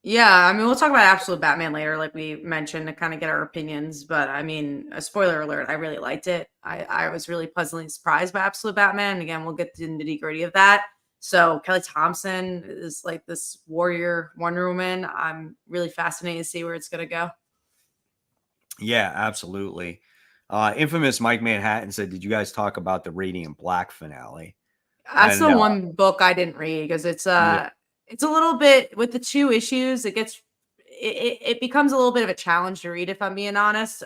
S2: Yeah, I mean, we'll talk about Absolute Batman later, like we mentioned, to kind of get our opinions. But I mean, a spoiler alert, I really liked it. I was really pleasantly surprised by Absolute Batman. Again, we'll get to the nitty gritty of that. So Kelly Thompson is like this warrior Wonder Woman. I'm really fascinated to see where it's gonna go.
S1: Yeah, absolutely. Infamous Mike Manhattan said, "Did you guys talk about the Radiant Black finale?"
S2: That's
S1: And
S2: the one book I didn't read because
S1: yeah,
S2: it's a little bit with the 2 issues, it becomes a little bit of a challenge to read if I'm being honest.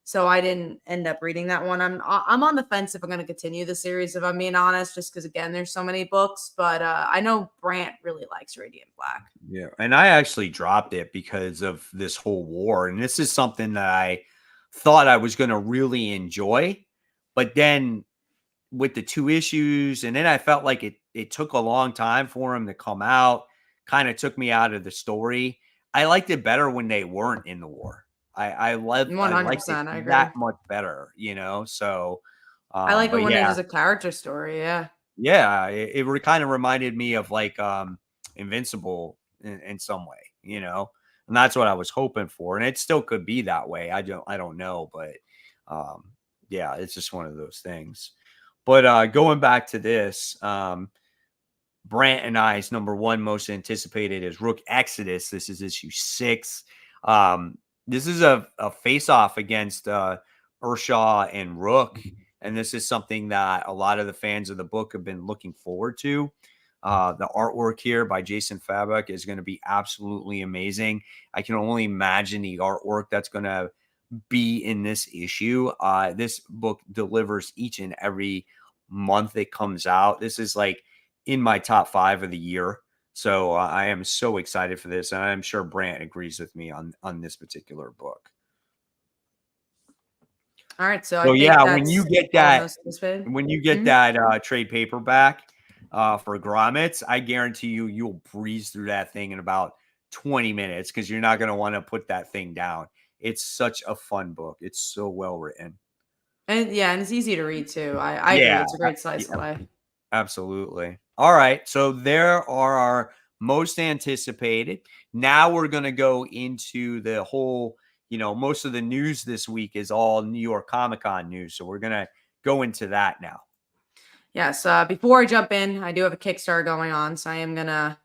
S2: So I didn't end up reading that one. I'm on the fence if I'm going to continue the series if I'm being honest, just because again there's so many books. But I know Brant really likes Radiant Black.
S1: yeah, and I actually dropped it because of this whole war, and this is something that I thought I was going to really enjoy, but then with the 2 issues, and then I felt like it took a long time for him to come out, kind of took me out of the story. I liked it better when they weren't in the war. I liked it
S2: 100%, I agree.
S1: that much better, you know. So,
S2: I like it
S1: but
S2: when
S1: yeah,
S2: there's a character story. Yeah.
S1: yeah, it kind of reminded me of like Invincible in some way, you know, and that's what I was hoping for, and it still could be that way. I don't know, but yeah, it's just one of those things. But going back to this, Brant and I's number 1 most anticipated is Rook Exodus. This is issue 6. This is a face off against Urshaw and Rook. And this is something that a lot of the fans of the book have been looking forward to. The artwork here by Jason Fabok is going to be absolutely amazing. I can only imagine the artwork that's going to be in this issue. This book delivers each and every month it comes out. This is like in my top 5 of the year. So I am so excited for this, and I'm sure Brant agrees with me on this particular book.
S2: All right. So I
S1: So
S2: think
S1: yeah,
S2: that's all the most anticipated. Mhm.
S1: trade paperback for Grommets, I guarantee you'll breeze through that thing in about 20 minutes because you're not going to want to put that thing down. It's such a fun book. It's so well written.
S2: And yeah, and it's easy to read too. I agree.
S1: Yeah,
S2: It's a great slice of
S1: yeah,
S2: life.
S1: absolutely. All right, so there are our most anticipated. Now we're going to go into the whole, most of the news this week is all New York Comic Con news. So we're going to go into that now.
S2: Yes. Before I jump in, I do have a Kickstarter going on, so I am gonna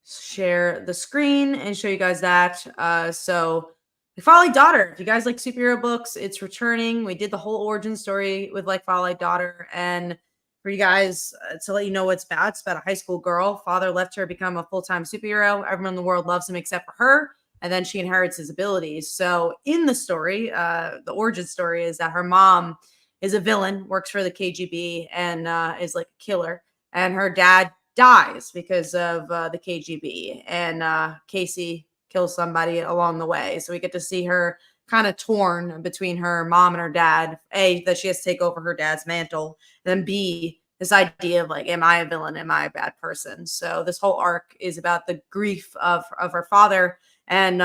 S2: share the screen and show you guys that. So Like Fatherly Daughter, if you guys like superhero books, it's returning. We did the whole origin story with like Fatherly Daughter, and for you guys to let you know what it's about a high school girl. Father left her to become a full-time superhero. Everyone in the world loves him except for her. and then she inherits his abilities. So in the story, the origin story is that her mom is a villain, works for the KGB, and is like a killer. And her dad dies because of the KGB. And Casey kills somebody along the way. So we get to see her kind of torn between her mom and her dad. A, that she has to take over her dad's mantle. And then B, this idea of like, am I a villain? Am I a bad person? So this whole arc is about the grief of her father, and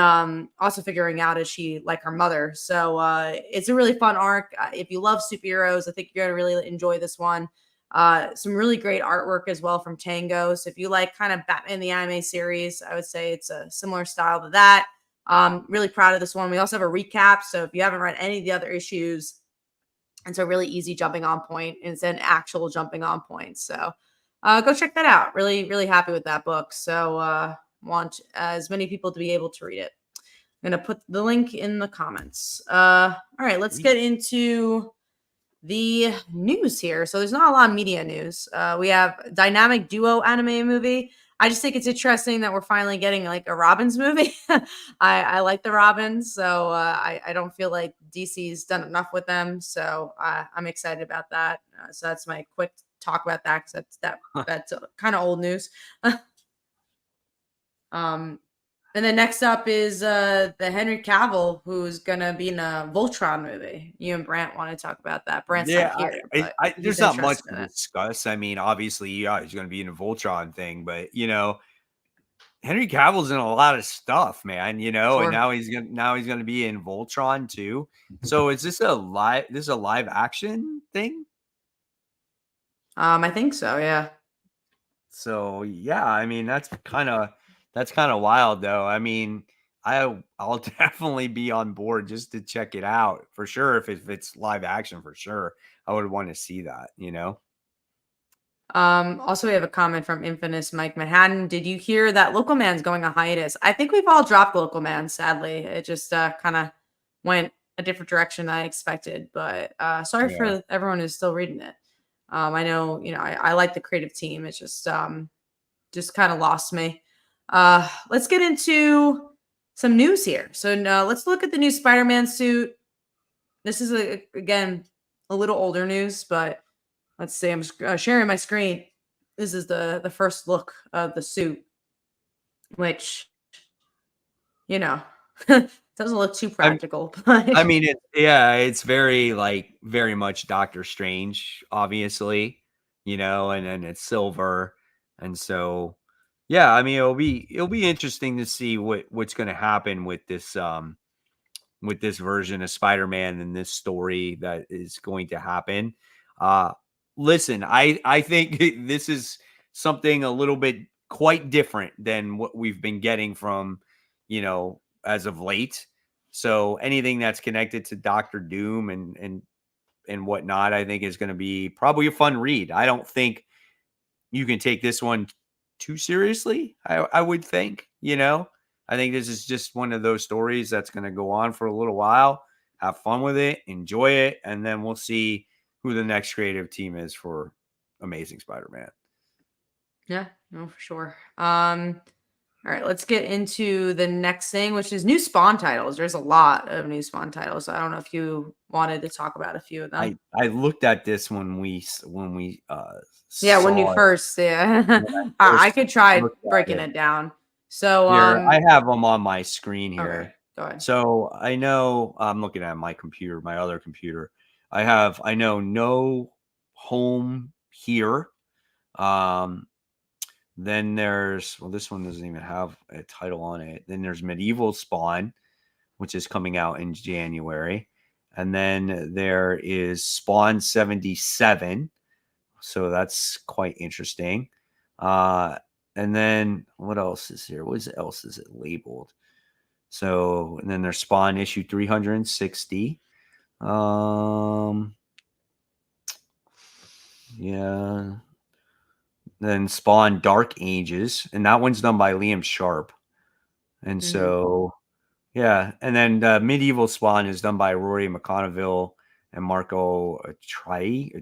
S2: also figuring out, is she like her mother? So it's a really fun arc. If you love superheroes, I think you're going to really enjoy this one. Some really great artwork as well from Tango. So if you like kind of Batman the Anime series, I would say it's a similar style to that. Really proud of this one. We also have a recap. So if you haven't read any of the other issues, it's a really easy jumping on point. It's an actual jumping on point. So go check that out. Really, really happy with that book. So want as many people to be able to read it. I'm going to put the link in the comments. All right, let's get into the news here. So there's not a lot of media news. We have dynamic duo anime movie. I just think it's interesting that we're finally getting like a Robins movie. I like the Robins, so I don't feel like DC's done enough with them. So I'm excited about that. So that's my quick talk about that, because that's kind of old news. And then next up is the Henry Cavill, who's gonna be in a Voltron movie. You and Brant want to talk about that. Brant's not here, but
S1: there's not much to discuss. I mean, obviously, yeah, he's gonna be in a Voltron thing, but Henry Cavill's in a lot of stuff, man.
S2: Sure.
S1: And now he's gonna be in Voltron too. So is this a live action thing?
S2: I think so, yeah.
S1: So yeah, I mean that's kind of wild, though. I mean, I'll definitely be on board just to check it out for sure. If it's live action, for sure, I would want to see that.
S2: Also, we have a comment from Infamous Mike Manhattan. Did you hear that Local Man's going on hiatus? I think we've all dropped Local Man, sadly. It just kind of went a different direction than I expected. But sorry for everyone who's still reading it. I know, I like the creative team. It's just kind of lost me. Let's get into some news here. So let's look at the new Spider-Man suit. This is again a little older news, but let's see. I'm sharing my screen. This is the first look of the suit, which doesn't look too practical.
S1: I mean, it's very much Doctor Strange, obviously, and then it's silver, and so. Yeah, I mean it'll be interesting to see what's going to happen with this version of Spider-Man and this story that is going to happen. Listen, I think this is something a little bit quite different than what we've been getting from, as of late. So anything that's connected to Doctor Doom and whatnot, I think is going to be probably a fun read. I don't think you can take this one too seriously, I would think. I think this is just one of those stories that's going to go on for a little while. Have fun with it, enjoy it, and then we'll see who the next creative team is for Amazing Spider-Man.
S2: Yeah, no, for sure. All right, let's get into the next thing, which is new Spawn titles. There's a lot of new Spawn titles. I don't know if you wanted to talk about a few of them.
S1: I looked at this when we
S2: when you first, I could try breaking it down. So
S1: here, I have them on my screen here.
S2: Okay, go ahead.
S1: So I know I'm looking at my other computer. I know No Home Here. Then there's, this one doesn't even have a title on it. Then there's Medieval Spawn, which is coming out in January. And then there is Spawn 77. So that's quite interesting. And then what else is here? What else is it labeled? So, and then there's Spawn issue 360. Yeah. Then Spawn Dark Ages, and that one's done by Liam Sharp. And so, yeah. And then Medieval Spawn is done by Rory McConneville and Marco Tree. I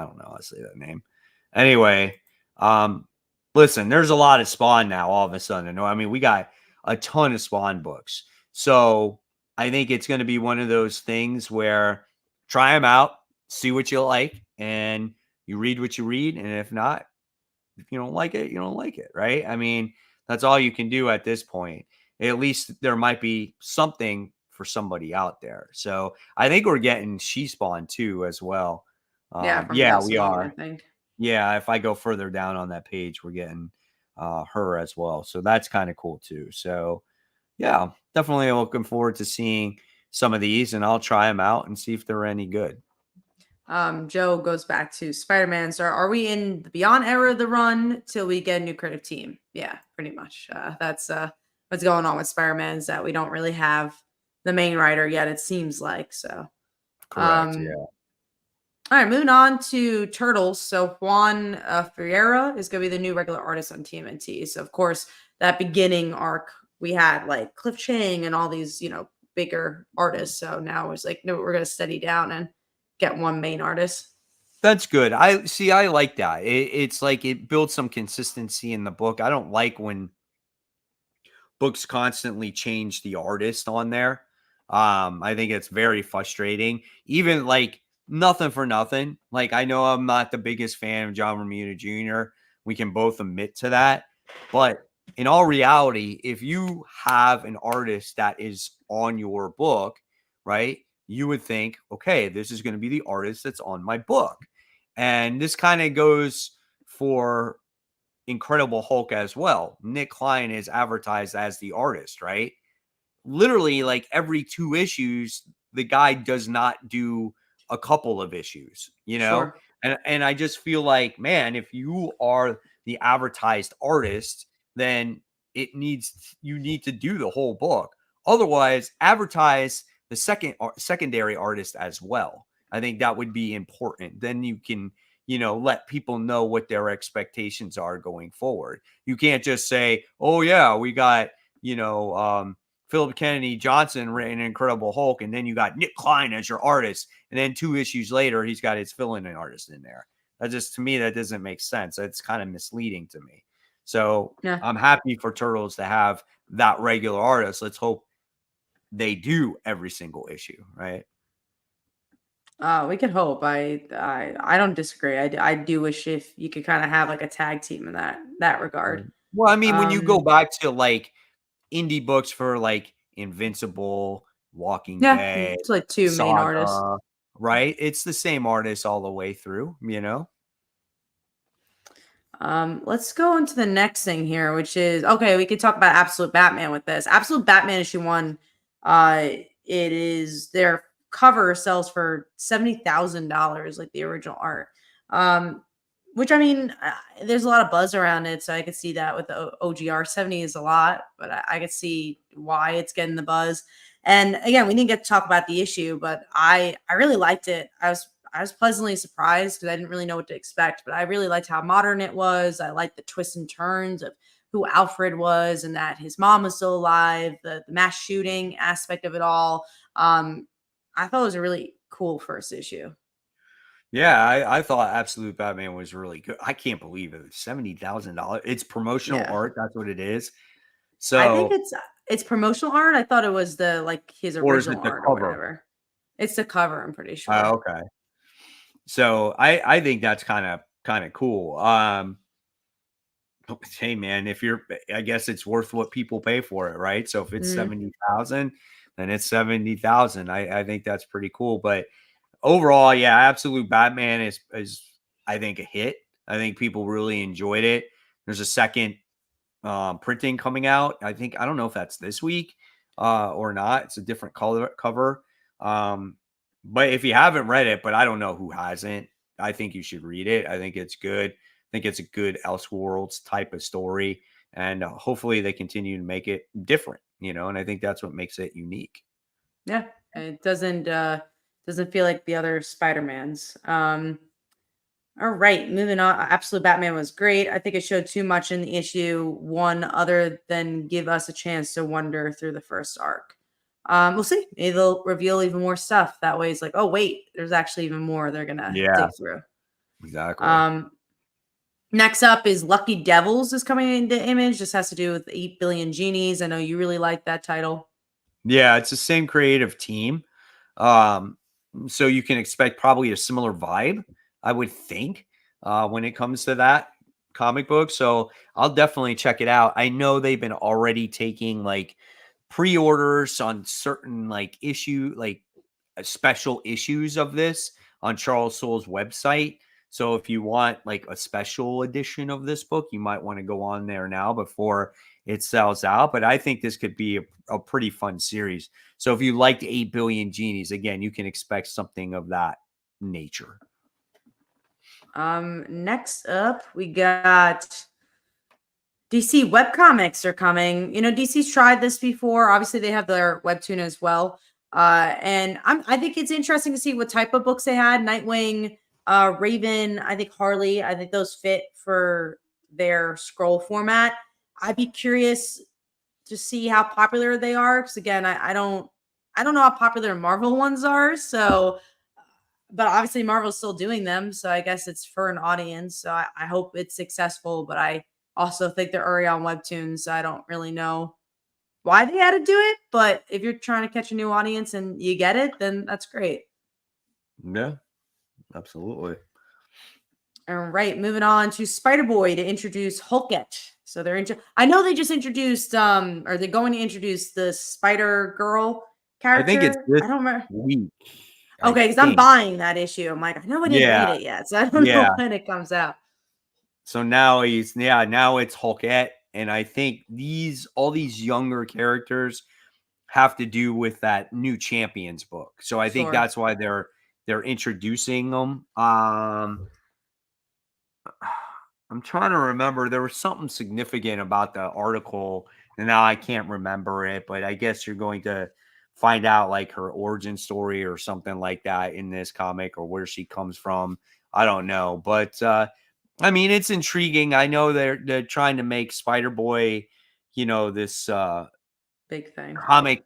S1: don't know how to say that name. Anyway, listen, there's a lot of Spawn now all of a sudden. I mean, we got a ton of Spawn books. So I think it's going to be one of those things where try them out, see what you like, and you read what you read. And if not, if you don't like it, you don't like it, right? I mean, that's all you can do at this point. At least there might be something for somebody out there. So I think we're getting She Spawn too as well.
S2: From
S1: Yeah,
S2: Gail
S1: we
S2: Simone,
S1: are.
S2: I think.
S1: Yeah, if I go further down on that page, we're getting her as well. So that's kind of cool too. So yeah, definitely looking forward to seeing some of these, and I'll try them out and see if they're any good.
S2: Joe goes back to Spider-Man. So are we in the Beyond era of the run till we get a new creative team? Yeah, pretty much. That's what's going on with Spider-Man, is that we don't really have the main writer yet, it seems like. So
S1: Correct. Yeah.
S2: all right, moving on to Turtles. So Juan Ferreira is going to be the new regular artist on TMNT. So of course, that beginning arc, we had like Cliff Chang and all these, bigger artists. So now it's like, no, we're going to steady down and get one main artist.
S1: That's good. I like that. It's like it builds some consistency in the book. I don't like when books constantly change the artist on there. I think it's very frustrating. Even like nothing for nothing. Like I know I'm not the biggest fan of John Romita Jr. We can both admit to that. But in all reality, if you have an artist that is on your book, right, you would think, okay, this is going to be the artist that's on my book. And this kind of goes for Incredible Hulk as well. Nick Klein is advertised as the artist, right? Literally, like every 2 issues, the guy does not do a couple of issues,
S2: Sure.
S1: And I just feel like, man, if you are the advertised artist, then you need to do the whole book. Otherwise, advertise the secondary artist as well. I think that would be important. Then you can, let people know what their expectations are going forward. You can't just say, oh yeah, we got, Philip Kennedy Johnson written Incredible Hulk, and then you got Nick Klein as your artist, and then 2 issues later, he's got his fill-in artist in there. That just, to me, that doesn't make sense. That's kind of misleading to me. So
S2: Yeah.
S1: I'm happy for Turtles to have that regular artist. Let's hope they do every single issue, right?
S2: We could hope. I don't disagree. I do wish if you could kind of have like a tag team in that regard.
S1: Well, I mean, when you go back to like indie books for like Invincible, Walking Dead,
S2: it's like 2 main artists.
S1: Saga, right? It's the same artist all the way through,
S2: Let's go into the next thing here, which is okay. We could talk about Absolute Batman with this. Absolute Batman issue 1. It is their cover sells for $70,000, like the original art. Which I mean, there's a lot of buzz around it, so I could see that with the OGR. 70 is a lot, but I could see why it's getting the buzz. And again, we didn't get to talk about the issue, but I really liked it. I was pleasantly surprised because I didn't really know what to expect, but I really liked how modern it was. I liked the twists and turns of who Alfred was and that his mom was still alive, the mass shooting aspect of it all. I thought it was a really cool first issue.
S1: Yeah, I thought Absolute Batman was really good. I can't believe it. $70,000. It's promotional art. That's what it is. So
S2: I think it's promotional art. I thought it was his original art or whatever. It's the cover, I'm pretty sure.
S1: Oh, okay. So I think that's kind of cool. Hey man, I guess it's worth what people pay for it, right? So if it's 70,000, then it's 70,000. I think that's pretty cool. But overall, yeah, Absolute Batman is I think a hit. I think people really enjoyed it. There's a second printing coming out. I don't know if that's this week or not. It's a different cover. But if you haven't read it, but I don't know who hasn't, I think you should read it. I think it's good. I think it's a good Elseworlds type of story, and hopefully they continue to make it different. And I think that's what makes it unique.
S2: Yeah, it doesn't feel like the other Spider-Mans. All right, moving on. Absolute Batman was great. I think it showed too much in the issue 1 other than give us a chance to wander through the first arc. We'll see. Maybe they'll reveal even more stuff. That way it's like, oh, wait, there's actually even more they're going to dig through.
S1: Exactly.
S2: Next up is Lucky Devils is coming into Image. This has to do with 8 billion genies. I know you really like that title.
S1: Yeah, it's the same creative team. So you can expect probably a similar vibe, I would think, when it comes to that comic book. So I'll definitely check it out. I know they've been already taking like pre-orders on certain like special issues of this on Charles Soule's website. So if you want like a special edition of this book, you might want to go on there now before it sells out. But I think this could be a pretty fun series. So if you liked 8 billion genies, again, you can expect something of that nature.
S2: Next up, we got DC webcomics are coming. You know, DC's tried this before. Obviously, they have their webtoon as well. And I think it's interesting to see what type of books they had. Nightwing, Raven, I think Harley. I think those fit for their scroll format. I'd be curious to see how popular they are. Because again, I don't know how popular Marvel ones are. So, but obviously Marvel's still doing them. So I guess it's for an audience. So I hope it's successful. But I also think they're already on webtoons. So I don't really know why they had to do it. But if you're trying to catch a new audience and you get it, then that's great.
S1: Yeah, absolutely.
S2: All right, moving on to Spider-Boy to introduce Hulkette. So I know they just introduced or they're going to introduce the Spider-Girl character.
S1: I think it's this
S2: I don't remember.
S1: week.
S2: Okay, because I'm buying that issue. I'm like, I know I didn't read it yet, so I don't know when it comes out.
S1: So now now it's Hulkette, and I think all these younger characters have to do with that new Champions book. So I think that's why they're introducing them. I'm trying to remember. There was something significant about the article, and now I can't remember it. But I guess you're going to find out like her origin story or something like that in this comic, or where she comes from. I don't know, but I mean, it's intriguing. I know they're trying to make Spider-Boy, this
S2: big thing
S1: comic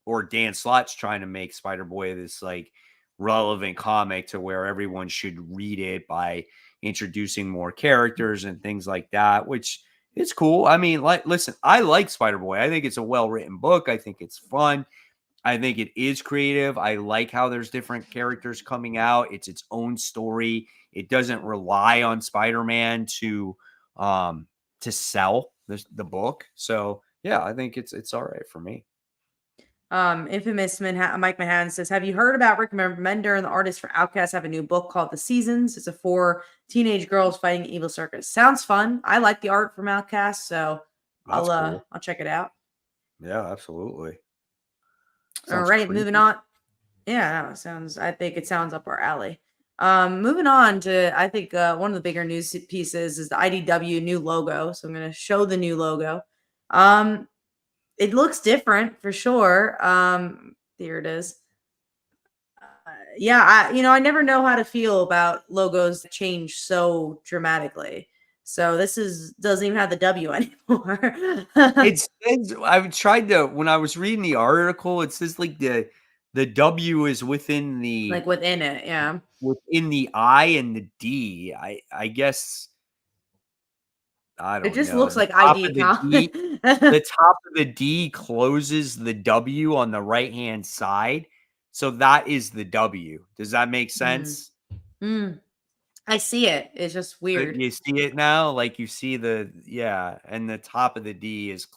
S1: or Dan Slott's trying to make Spider-Boy this like relevant comic to where everyone should read it by introducing more characters and things like that, which is cool. I mean, listen, I like Spider-Boy. I think it's a well-written book. I think it's fun. I think it is creative. I like how there's different characters coming out. It's its own story. It doesn't rely on Spider-Man to sell the book. So yeah, I think it's all right for me.
S2: Infamous Mike Mahan says, have you heard about Rick Remender and the artist for Outcast have a new book called The Seasons? It's a 4 teenage girls fighting evil circus. Sounds fun. I like the art from Outcast, so I'll check it out.
S1: Yeah, absolutely.
S2: All right, moving on. Yeah, I think it sounds up our alley. Moving on to, I think one of the bigger news pieces is the IDW new logo. So I'm going to show the new logo. It looks different for sure. Here it is. Yeah, I never know how to feel about logos that change so dramatically. So this doesn't even have the W anymore.
S1: I've tried to, when I was reading the article, it says like the W is within
S2: within it, yeah.
S1: Within the I and the D. I guess I don't know.
S2: It just looks like ID.
S1: The top of the D closes the W on the right-hand side. So that is the W. Does that make sense?
S2: I see it. It's just weird.
S1: You see it now? Like you see and the top of the D is,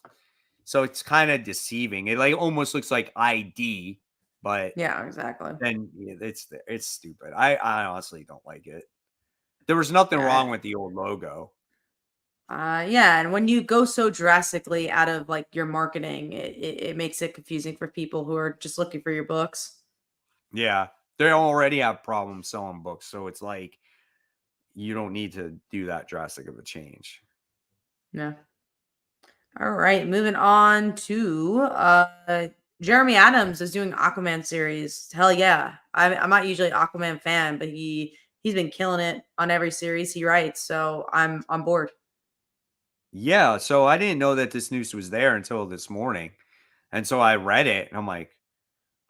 S1: so it's kind of deceiving. It like almost looks like ID, but
S2: yeah, exactly.
S1: Then it's stupid. I honestly don't like it. There was nothing wrong with the old logo.
S2: Yeah, and when you go so drastically out of like your marketing, it makes it confusing for people who are just looking for your books.
S1: Yeah, they already have problems selling books, so it's like you don't need to do that drastic of a change.
S2: Yeah. All right, moving on to Jeremy Adams is doing Aquaman series. Hell yeah. I'm not usually an Aquaman fan, but he's been killing it on every series he writes, so I'm on board.
S1: Yeah, so I didn't know that this news was there until this morning. And so I read it and I'm like,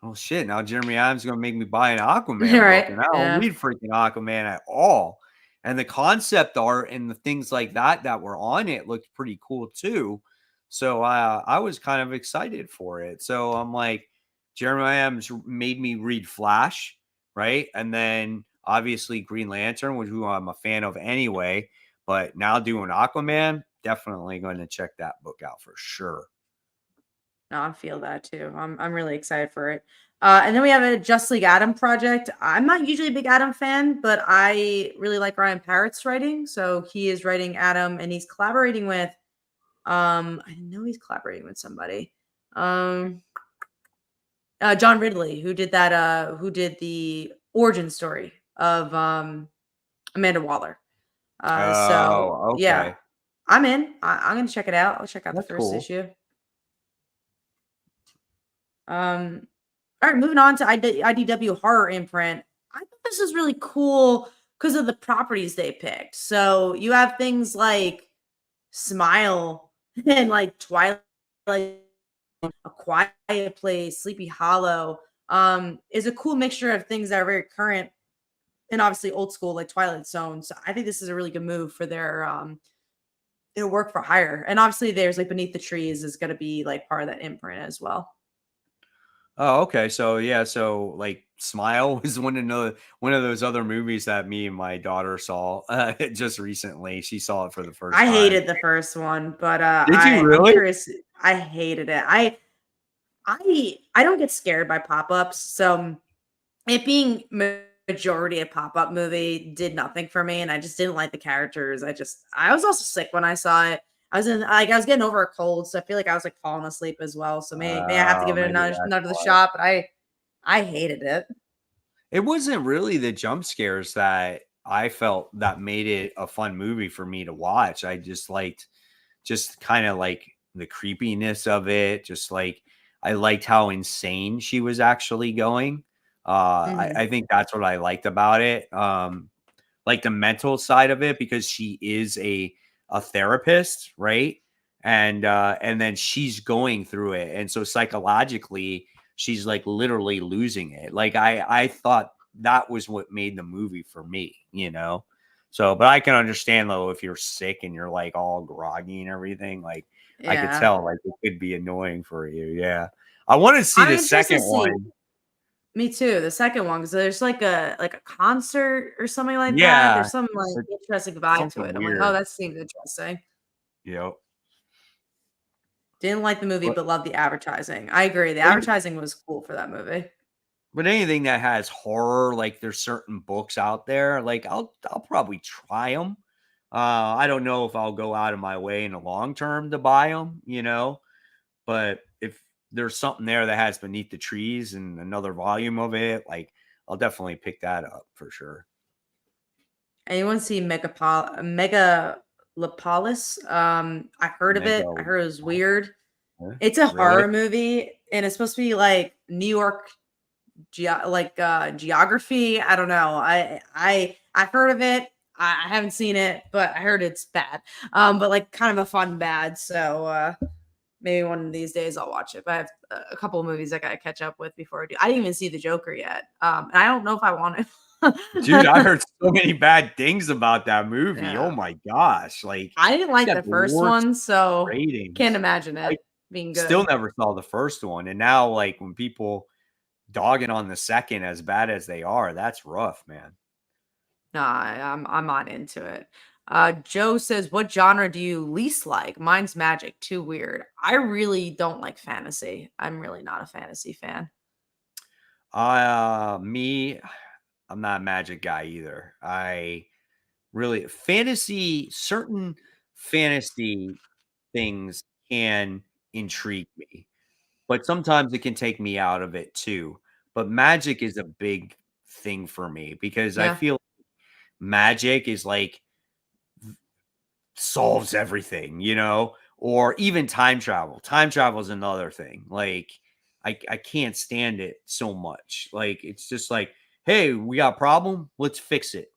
S1: oh shit, now Jeremy Adams is going to make me buy an Aquaman book, and I don't read freaking Aquaman at all. And the concept art and the things like that were on it looked pretty cool too. So I was kind of excited for it. So I'm like, Jeremy Adams made me read Flash, right? And then obviously Green Lantern, which I'm a fan of anyway. But now doing Aquaman, definitely going to check that book out for sure.
S2: No, I feel that too. I'm really excited for it. And then we have a Just League Adam project. I'm not usually a big Adam fan, but I really like Ryan Parrott's writing. So he is writing Adam, and he's collaborating with I know he's collaborating with somebody. John Ridley, who did the origin story of Amanda Waller. So
S1: Oh,
S2: yeah,
S1: okay.
S2: I'm in. I'm gonna check it out. I'll check out
S1: That's
S2: the first
S1: cool.
S2: issue. All right, moving on to IDW horror imprint. I thought this was really cool because of the properties they picked. So you have things like Smile and like Twilight, A Quiet Place, Sleepy Hollow. Is a cool mixture of things that are very current and obviously old school, like Twilight Zone. So I think this is a really good move for their work for hire. And obviously, there's like Beneath the Trees is going to be like part of that imprint as well.
S1: Oh, okay. So yeah, so like Smile was one of those other movies that me and my daughter saw just recently. She saw it for the first
S2: I
S1: time.
S2: hated the first one, but
S1: Did you
S2: I'm
S1: really?
S2: curious. I hated it. I don't get scared by pop-ups, so it being majority a pop-up movie did nothing for me, and I just didn't like the characters. I was also sick when I saw it. I was getting over a cold, so I feel like I was like falling asleep as well. So may I have to give it
S1: Maybe that's
S2: another
S1: why.
S2: shot, but I hated it.
S1: It wasn't really the jump scares that I felt that made it a fun movie for me to watch. I just liked just kind of like the creepiness of it. Just like I liked how insane she was actually going. I think that's what I liked about it. Like the mental side of it, because she is a therapist, right? And then she's going through it, and so psychologically she's like literally losing it. Like I thought that was what made the movie for me, you know. So but I can understand though, if you're sick and you're like all groggy and everything, like I could
S2: Yeah,
S1: tell like it could be annoying for you. Yeah, I want to see
S2: I'm
S1: the
S2: interested
S1: second
S2: to see.
S1: one.
S2: Me too. The second one, because there's like a concert or something like that.
S1: Yeah,
S2: There's some like
S1: it's
S2: interesting vibe to
S1: something
S2: it. I'm like, oh,
S1: weird.
S2: that seems interesting.
S1: Yep.
S2: Didn't like the movie,
S1: But
S2: but loved the advertising. I agree. The advertising was cool for that movie.
S1: But anything that has horror, like there's certain books out there, like I'll probably try them. I don't know if I'll go out of my way in the long term to buy them, you know. But if there's something there that has Beneath the Trees and another volume of it, like I'll definitely pick that up for sure.
S2: Anyone see Megalopolis? I heard of it. I
S1: Mega,
S2: heard it was weird.
S1: huh?
S2: It's a
S1: Really?
S2: horror movie, and it's supposed to be like New York geography. I don't know. I've heard of it. I haven't seen it, but I heard it's bad. But like kind of a fun bad. So maybe one of these days I'll watch it. But I have a couple of movies I gotta catch up with before I do. I didn't even see the Joker yet. And I don't know if I want it.
S1: Dude, I heard so many bad things about that movie. Oh
S2: Yeah.
S1: my gosh. Like
S2: I didn't
S1: it's
S2: like
S1: got
S2: the
S1: the
S2: first
S1: worst
S2: one, so can't
S1: ratings.
S2: imagine
S1: I
S2: it being
S1: still
S2: good.
S1: never saw the first one. And now like when people dogging on the second as bad as they are, that's rough, man.
S2: No, I'm not into it. Joe says, "What genre do you least like?" Mine's magic. Too weird. I really don't like fantasy. I'm really not a fantasy fan.
S1: Me, I'm not a magic guy either. I really fantasy, certain fantasy things can intrigue me, but sometimes it can take me out of it too. But magic is a big thing for me because I
S2: Yeah.
S1: feel magic is like solves everything, you know, or even time travel. Time travel is another thing. Like, I can't stand it so much. Like, it's just like, hey, we got a problem. Let's fix it.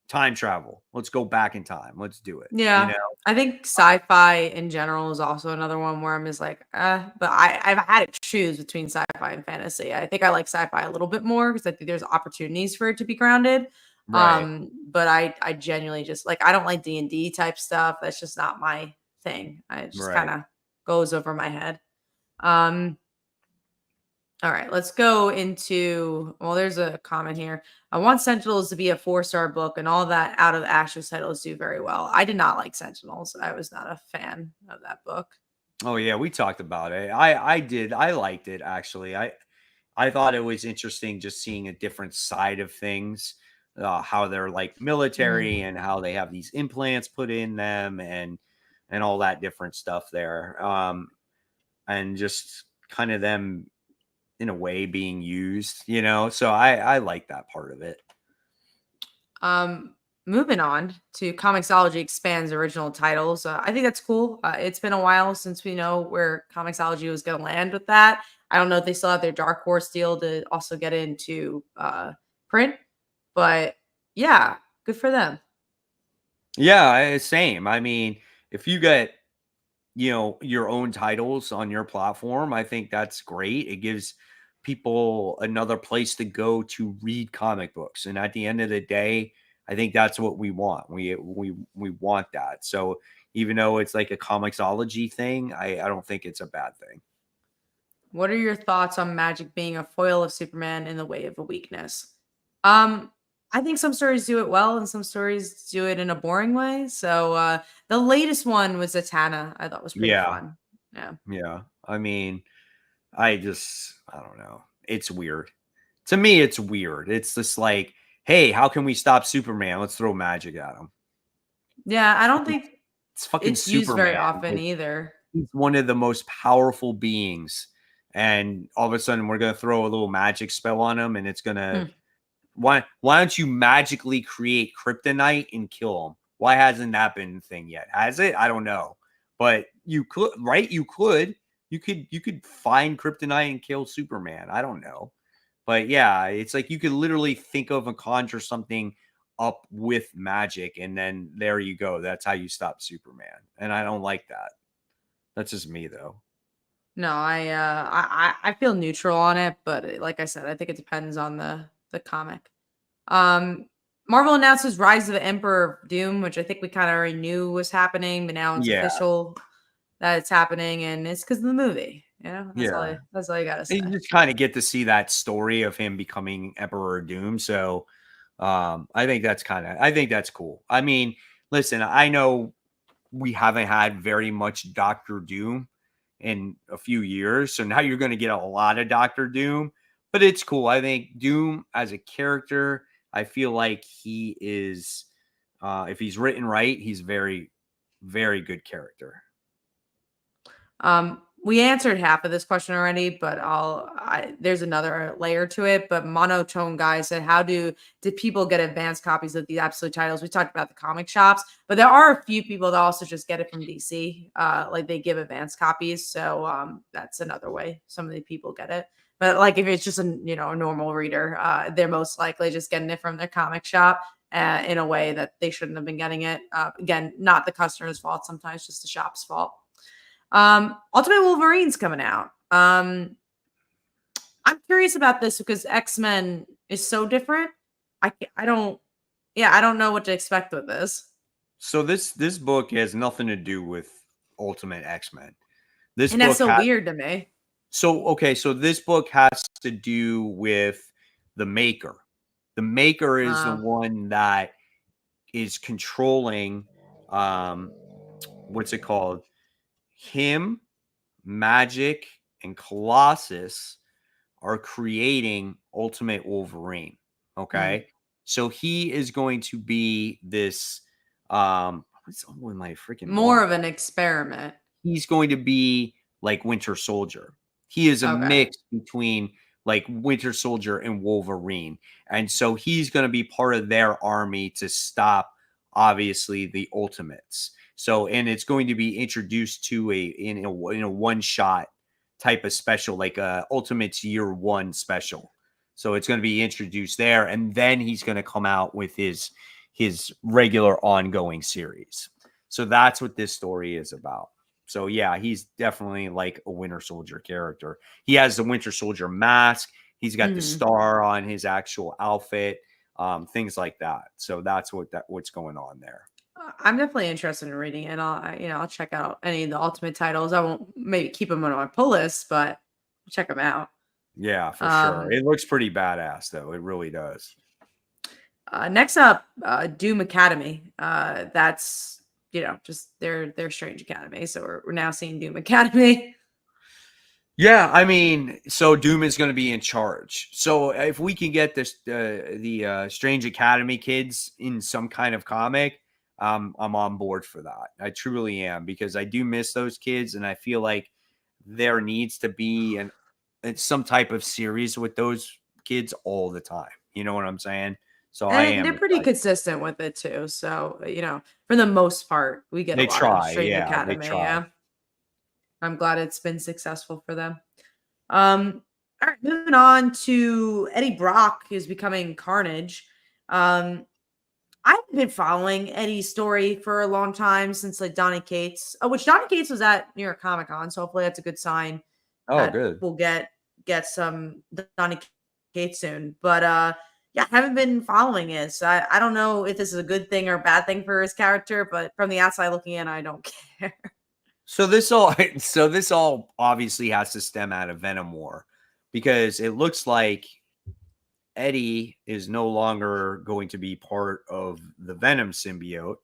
S1: Time travel. Let's go back in time. Let's do it. You
S2: Yeah.
S1: know?
S2: I think sci-fi in general is also another one where I'm just like, but I've had to choose between sci-fi and fantasy. I think I like sci-fi a little bit more because I think there's opportunities for it to be grounded.
S1: Right.
S2: But I genuinely just like, I don't like D&D type stuff. That's just not my thing. It just kind
S1: Right.
S2: of goes over my head. Um, all right, let's go into, well, there's a comment here. I want Sentinels to be a 4-star book, and all that out of Asher's titles do very well. I did not like Sentinels. I was not a fan of that book.
S1: Oh yeah, we talked about it. I did. I liked it actually. I thought it was interesting just seeing a different side of things, how they're like military and how they have these implants put in them and all that different stuff there. And just kind of them in a way being used, you know. So I like that part of it.
S2: Moving on to Comixology expands original titles. I think that's cool. It's been a while since we know where Comixology was going to land with that. I don't know if they still have their Dark Horse deal to also get into print, but yeah, good for them.
S1: Yeah, same. I mean, if you get, you know, your own titles on your platform, I think that's great. It gives people another place to go to read comic books. And at the end of the day, I think that's what we want. We want that. So even though it's like a comicsology thing, I don't think it's a bad thing.
S2: What are your thoughts on Magic being a foil of Superman in the way of a weakness? I think some stories do it well and some stories do it in a boring way. So the latest one was Zatanna. I thought was pretty
S1: Yeah.
S2: fun. Yeah.
S1: Yeah. I mean, I don't know. It's weird. To me, it's weird. It's just like, hey, how can we stop Superman? Let's throw magic at him.
S2: Yeah, I don't think
S1: It's fucking
S2: it's used
S1: Superman.
S2: very often
S1: Like,
S2: either.
S1: he's one of the most powerful beings. And all of a sudden, we're going to throw a little magic spell on him. And it's going to, why don't you magically create kryptonite and kill him? Why hasn't that been a thing yet? Has it? I don't know. But you could, right? You could find kryptonite and kill Superman. I don't know. But yeah, it's like you could literally think of and conjure something up with magic, and then there you go. That's how you stop Superman. And I don't like that. That's just me though.
S2: No, I feel neutral on it, but like I said, I think it depends on the comic. Marvel announces Rise of the Emperor of Doom, which I think we kind of already knew was happening, but now it's official that it's happening, and it's because of the movie. You know, that's all you gotta say.
S1: You just kind of get to see that story of him becoming Emperor Doom. So I think that's cool. I mean, listen, I know we haven't had very much Doctor Doom in a few years. So now you're going to get a lot of Doctor Doom, but it's cool. I think Doom as a character, I feel like he is, if he's written right, he's very, very good character.
S2: We answered half of this question already, but there's another layer to it. But Monotone Guy said, how did people get advanced copies of the absolute titles? We talked about the comic shops, but there are a few people that also just get it from DC. Like they give advanced copies. So that's another way some of the people get it. But like if it's just a normal reader, they're most likely just getting it from their comic shop in a way that they shouldn't have been getting it. Again, not the customer's fault, sometimes just the shop's fault. Ultimate Wolverine's coming out. I'm curious about this because X-Men is so different. I don't know what to expect with this.
S1: So this book has nothing to do with Ultimate X-Men.
S2: That's so weird to me.
S1: So this book has to do with the Maker. The Maker is the one that is controlling what's it called? Him, Magic, and Colossus are creating Ultimate Wolverine. Okay. So he is going to be this what's my freaking
S2: more of an experiment.
S1: He's going to be like Winter Soldier. He is a mix between like Winter Soldier and Wolverine. And so he's going to be part of their army to stop obviously the Ultimates. So, and it's going to be introduced to in a one shot type of special, like a Ultimates Year One special. So it's going to be introduced there, and then he's going to come out with his regular ongoing series. So that's what this story is about. So yeah, he's definitely like a Winter Soldier character. He has the Winter Soldier mask. He's got the star on his actual outfit. things like that. So that's what's going on there.
S2: I'm definitely interested in reading it. And I'll check out any of the Ultimate titles. I won't maybe keep them on my pull list, but I'll check them out.
S1: Yeah, for sure. It looks pretty badass though. It really does.
S2: Next up, Doom Academy. That's just their Strange Academy. So we're now seeing Doom Academy.
S1: Yeah, I mean, so Doom is going to be in charge. So if we can get this the Strange Academy kids in some kind of comic, I'm on board for that. I truly am, because I do miss those kids, and I feel like there needs to be some type of series with those kids all the time. You know what I'm saying? So
S2: and they're pretty consistent with it too. So for the most part, we get a lot of Strange Academy. Yeah. I'm glad it's been successful for them. All right, moving on to Eddie Brock, who's becoming Carnage. I've been following Eddie's story for a long time, since like Donny Cates, which Donny Cates was at New York Comic Con, so hopefully that's a good sign.
S1: Oh, good.
S2: We'll get some Donny Cates soon. But yeah, I haven't been following it. So I don't know if this is a good thing or a bad thing for his character, but from the outside looking in, I don't care.
S1: So this all obviously has to stem out of Venom War, because it looks like Eddie is no longer going to be part of the Venom symbiote.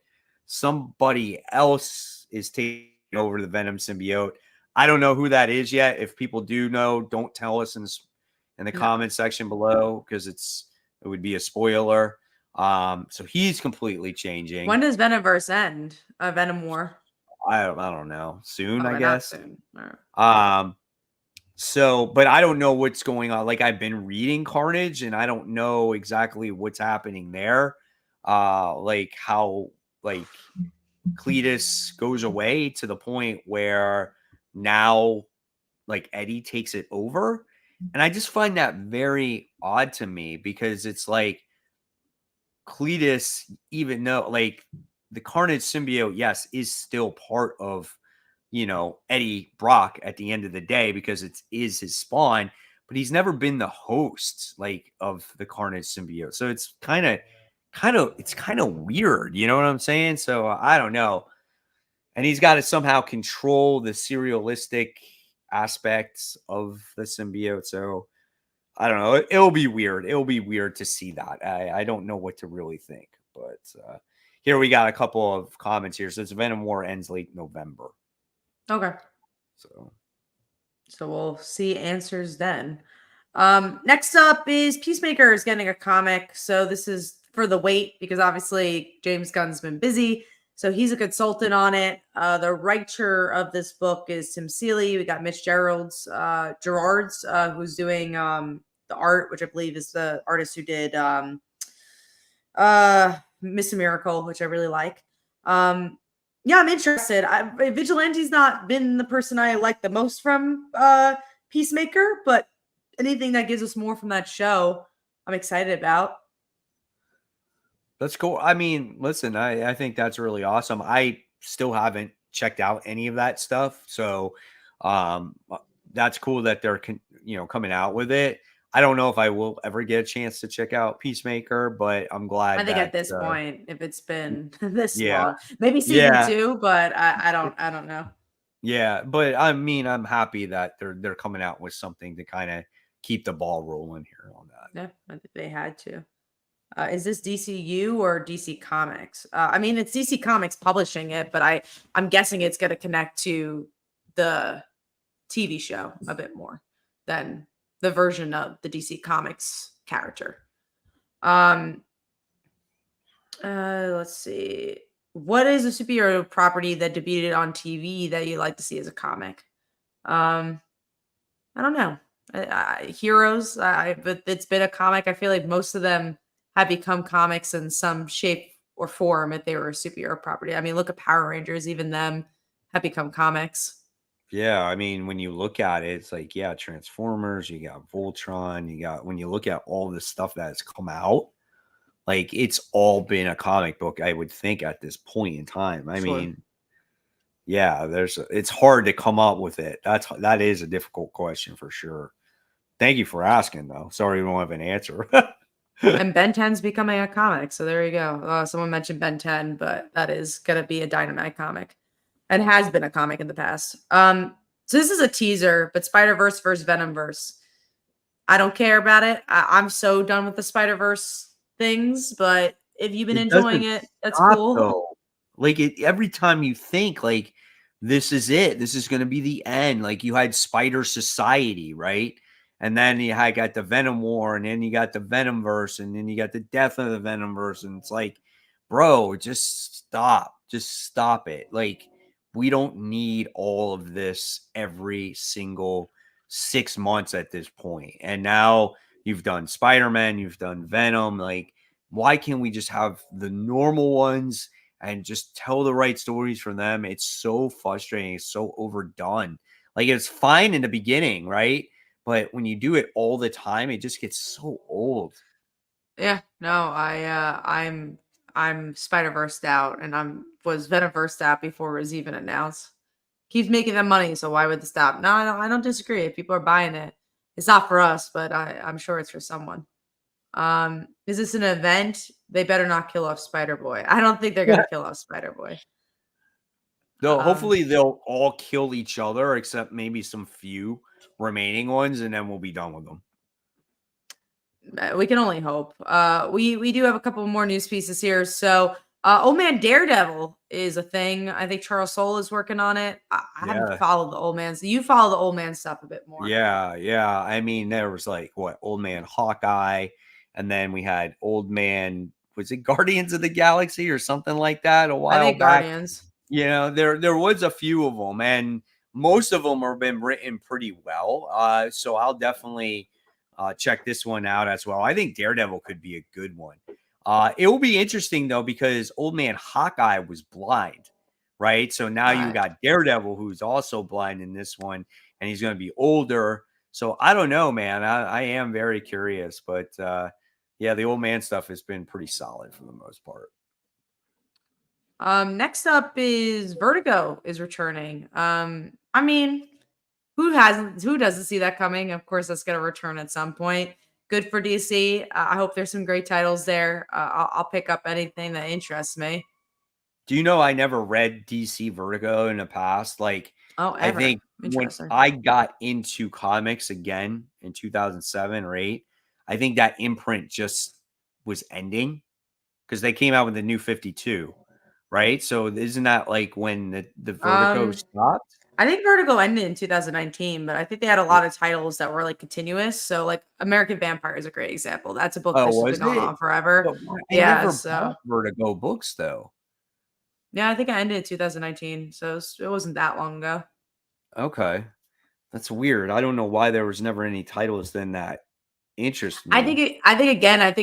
S1: Somebody else is taking over the Venom symbiote. I don't know who that is yet. If people do know, don't tell us in the comment section below, because it would be a spoiler. So he's completely changing.
S2: When does Venomverse end? Venom War.
S1: I don't know. Soon, I guess.
S2: Soon.
S1: Right. So, but I don't know what's going on. Like, I've been reading Carnage, and I don't know exactly what's happening there. Like how Cletus goes away to the point where now like Eddie takes it over. And I just find that very odd to me, because it's like Cletus, even though like the Carnage symbiote, yes, is still part of, Eddie Brock at the end of the day, because it is his spawn, but he's never been the host like of the Carnage symbiote. So it's kind of weird. You know what I'm saying? So I don't know. And he's got to somehow control the serialistic aspects of the symbiote. So I don't know. It'll be weird. It'll be weird to see that. I don't know what to really think, but here we got a couple of comments here. So it's Venom War ends late November.
S2: Okay.
S1: So
S2: we'll see answers then. Next up is Peacemaker is getting a comic. So this is for the wait, because obviously James Gunn's been busy. So he's a consultant on it. The writer of this book is Tim Seeley. We got Mitch Gerards, who's doing the art, which I believe is the artist who did Miss Miracle, which I really like. Yeah, I'm interested. Vigilante's not been the person I like the most from Peacemaker, but anything that gives us more from that show, I'm excited about.
S1: That's cool. I mean, listen, I think that's really awesome. I still haven't checked out any of that stuff, so that's cool that they're coming out with it. I don't know if I will ever get a chance to check out Peacemaker, but I'm glad.
S2: I think at this point, if it's been this long, maybe season 2, but I don't know.
S1: Yeah, but I mean, I'm happy that they're coming out with something to kind of keep the ball rolling here on that.
S2: Yeah, I think they had to. Is this DCU or DC Comics? I mean, it's DC Comics publishing it, but I'm guessing it's going to connect to the TV show a bit more than the version of the DC Comics character. Let's see. What is a superhero property that debuted on TV that you like to see as a comic? I don't know. Heroes, but it's been a comic. I feel like most of them have become comics in some shape or form if they were a superhero property. I mean, look at Power Rangers. Even them have become comics.
S1: Yeah, I mean, when you look at it, it's like, yeah, Transformers, you got Voltron, when you look at all the stuff that has come out, like it's all been a comic book, I would think, at this point in time. I mean, yeah, it's hard to come up with it. That is a difficult question for sure. Thank you for asking, though. Sorry we don't have an answer.
S2: And Ben 10's becoming a comic, so there you go. Someone mentioned Ben 10, but that is gonna be a Dynamite comic, and has been a comic in the past. So this is a teaser, but Spider-Verse versus Venomverse. I don't care about it. I'm so done with the Spider-Verse things, but if you've been
S1: It
S2: enjoying
S1: doesn't
S2: it, that's
S1: stop
S2: cool.
S1: though. Like every time you think like this is it, this is going to be the end. Like you had Spider Society, right? And then you had got the Venom War, and then you got the Venomverse, and then you got the death of the Venomverse, and it's like, bro, just stop it. Like we don't need all of this every single 6 months at this point. And now you've done Spider-Man, you've done Venom, like why can't we just have the normal ones and just tell the right stories from them? It's so frustrating. It's so overdone. Like it's fine in the beginning, right? But when you do it all the time, it just gets so old.
S2: Yeah, no, I'm Spider-Verse out, and was Venomverse out before it was even announced. Keeps making them money, so why would they stop? No, I don't disagree. If people are buying it, it's not for us, but I'm sure it's for someone. Is this an event? They better not kill off Spider-Boy. I don't think they're gonna kill off Spider-Boy.
S1: Hopefully they'll all kill each other except maybe some few remaining ones, and then we'll be done with them.
S2: We can only hope. We do have a couple more news pieces here. So, Old Man Daredevil is a thing. I think Charles Soule is working on it. I haven't
S1: Yeah.
S2: followed the Old Man's. You follow the Old Man stuff a bit more.
S1: Yeah. I mean, there was like what Old Man Hawkeye, and then we had Old Man, was it Guardians of the Galaxy or something like that a
S2: I
S1: while
S2: think
S1: back?
S2: Guardians.
S1: There was a few of them, and most of them have been written pretty well. So I'll definitely check this one out as well. I think Daredevil could be a good one. It will be interesting though because Old Man Hawkeye was blind, right? So now you
S2: Right.
S1: got Daredevil who's also blind in this one, and he's going to be older. So I don't know, man. I am very curious, but yeah, the Old Man stuff has been pretty solid for the most part.
S2: Next up is Vertigo is returning. I mean, who doesn't see that coming? Of course, that's going to return at some point. Good for DC. I hope there's some great titles there. I'll pick up anything that interests me.
S1: Do you know I never read DC Vertigo in the past? Like,
S2: Oh,
S1: I
S2: ever.
S1: think when
S2: Interesting.
S1: I got into comics again in 2007 or 8, I think that imprint just was ending because they came out with the new 52, right? So isn't that like when the Vertigo
S2: Um,
S1: stopped?
S2: I think Vertigo ended in 2019, but I think they had a lot of titles that were like continuous. So, like American Vampire is a great example. That's a book
S1: Oh,
S2: that's just been
S1: was
S2: going
S1: it?
S2: on forever.
S1: But I
S2: Yeah.
S1: never
S2: So,
S1: bought Vertigo books though.
S2: yeah, I think I ended in 2019. So it wasn't that long ago.
S1: Okay. That's weird. I don't know why there was never any titles then that interest me.
S2: I think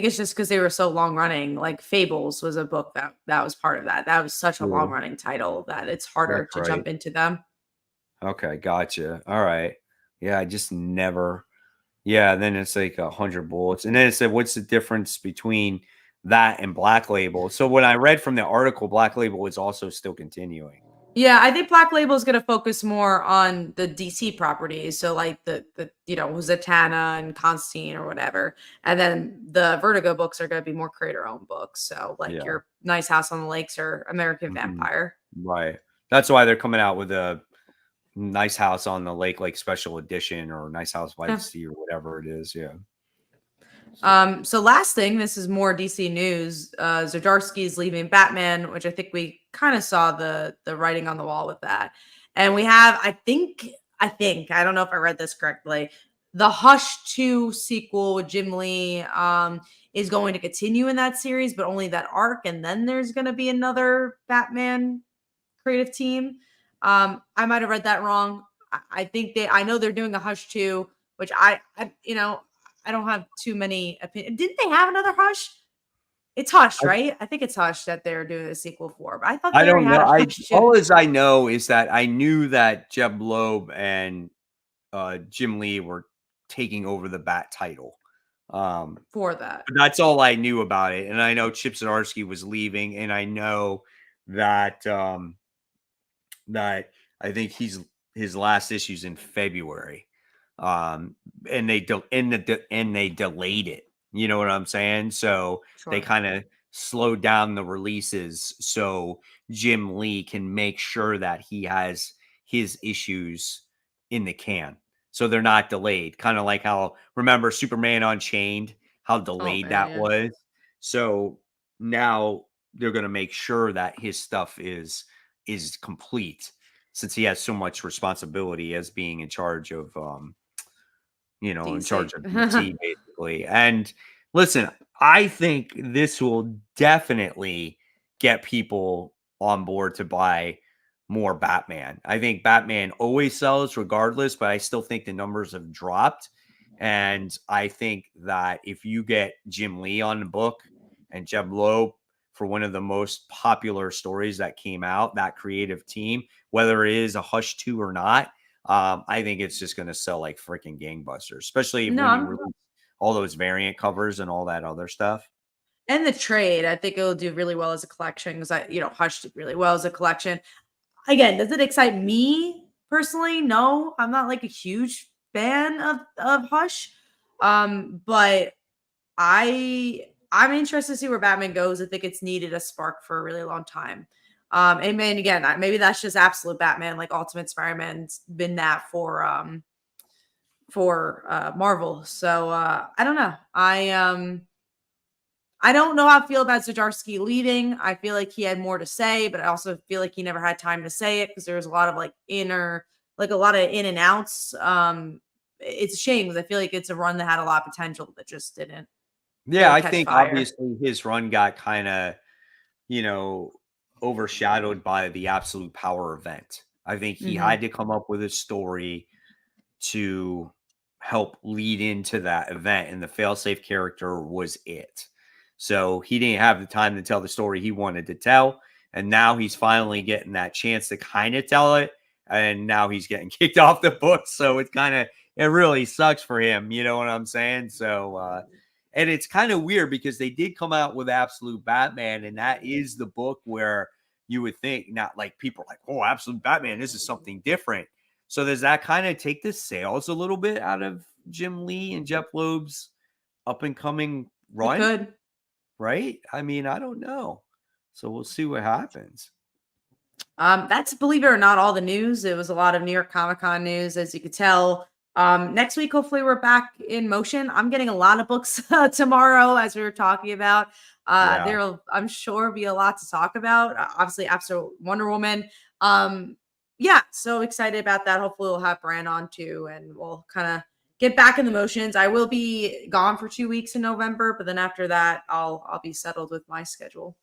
S2: it's just because they were so long running. Like Fables was a book that was part of that. That was such a long
S1: True.
S2: running title that it's harder
S1: That's
S2: to
S1: right.
S2: jump into them.
S1: Okay, gotcha. All right. Yeah, I just never. Yeah, then it's like 100 bullets, and then it said, "What's the difference between that and Black Label?" So when I read from the article, Black Label is also still continuing.
S2: Yeah, I think Black Label is going to focus more on the DC properties, so like the Zatanna and Constantine or whatever, and then the Vertigo books are going to be more creator owned books. So like
S1: Yeah.
S2: your Nice House on the Lakes or American
S1: Mhm.
S2: Vampire.
S1: Right. That's why they're coming out with a Nice House on the Lake, like special edition, or Nice House by the
S2: Yeah.
S1: Sea, or whatever it is. Yeah.
S2: So last thing, this is more DC news. Zdarsky is leaving Batman, which I think we kind of saw the writing on the wall with that. And we have, I don't know if I read this correctly. The Hush 2 sequel with Jim Lee is going to continue in that series, but only that arc, and then there's going to be another Batman creative team. I might have read that wrong. I think I know they're doing a Hush 2, which I don't have too many opinions. Didn't they have another Hush? It's Hush,
S1: I,
S2: right? I think it's Hush that they're doing a sequel for. But I thought
S1: I
S2: they already
S1: don't
S2: had
S1: know.
S2: a
S1: I
S2: Hush 2.
S1: all as I know is that I knew that Jeb Loeb and Jim Lee were taking over the Bat title.
S2: For that.
S1: But that's all I knew about it. And I know Chip Zdarsky was leaving, and I know that that I think his last issue's in February. And they delayed it. You know what I'm saying? So they kind of slowed down the releases so Jim Lee can make sure that he has his issues in the can. So they're not delayed. Kind of like how, remember Superman Unchained, how delayed that was. So now they're going to make sure that his stuff is complete, since he has so much responsibility as being in charge of DC. In charge of DC basically. And listen, I think this will definitely get people on board to buy more Batman. I think Batman always sells regardless, but I still think the numbers have dropped. And I think that if you get Jim Lee on the book and Jeb Loeb for one of the most popular stories that came out, that creative team, whether it is a Hush 2 or not, I think it's just going to sell like freaking gangbusters, especially when you release all those variant covers and all that other stuff.
S2: And the trade, I think it'll do really well as a collection because Hush did really well as a collection. Again, does it excite me personally? No, I'm not like a huge fan of Hush. But I'm interested to see where Batman goes. I think it's needed a spark for a really long time. And again, maybe that's just absolute Batman, like Ultimate Spider-Man's been that for Marvel. So I don't know. I don't know how I feel about Zdarsky leaving. I feel like he had more to say, but I also feel like he never had time to say it because there was a lot of in and outs. It's a shame because I feel like it's a run that had a lot of potential that just didn't.
S1: Yeah, I think obviously his run got kind of, overshadowed by the Absolute Power event. I think he had to come up with a story to help lead into that event, and the failsafe character was it. So he didn't have the time to tell the story he wanted to tell, and now he's finally getting that chance to kind of tell it, and now he's getting kicked off the book. So it really sucks for him. You know what I'm saying? So, and it's kind of weird because they did come out with Absolute Batman, and that is the book where you would think, not like people are like, oh, Absolute Batman, this is something different. So does that kind of take the sales a little bit out of Jim Lee and Jeff Loeb's up and coming run?
S2: It could.
S1: Right? I mean, I don't know. So we'll see what happens.
S2: That's, believe it or not, all the news. It was a lot of New York Comic Con news, as you could tell. Next week, hopefully we're back in motion. I'm getting a lot of books tomorrow, as we were talking about. There'll, I'm sure, be a lot to talk about. Obviously, after Wonder Woman. So excited about that. Hopefully we'll have Bran on too, and we'll kind of get back in the motions. I will be gone for 2 weeks in November, but then after that, I'll be settled with my schedule.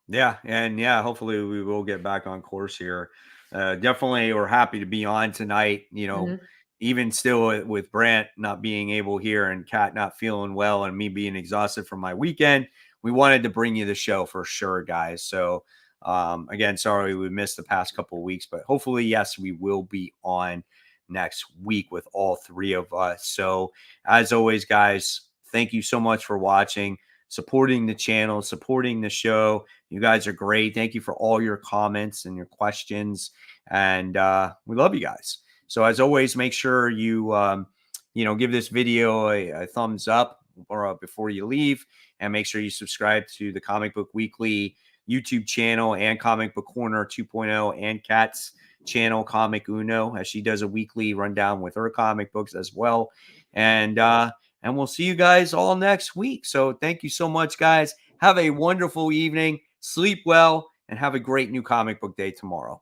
S1: Yeah, and hopefully we will get back on course here. Definitely, we're happy to be on tonight. Even still with Brant not being able here and Kat not feeling well and me being exhausted from my weekend, we wanted to bring you the show for sure, guys. So again, sorry we missed the past couple of weeks, but hopefully, yes, we will be on next week with all three of us. So as always, guys, thank you so much for watching, supporting the channel, supporting the show. You guys are great. Thank you for all your comments and your questions. And we love you guys. So as always, make sure you, give this video a thumbs up or before you leave, and make sure you subscribe to the Comic Book Weekly YouTube channel and Comic Book Corner 2.0 and Kat's channel, Comic Uno, as she does a weekly rundown with her comic books as well. And we'll see you guys all next week. So thank you so much, guys. Have a wonderful evening. Sleep well, and have a great new comic book day tomorrow.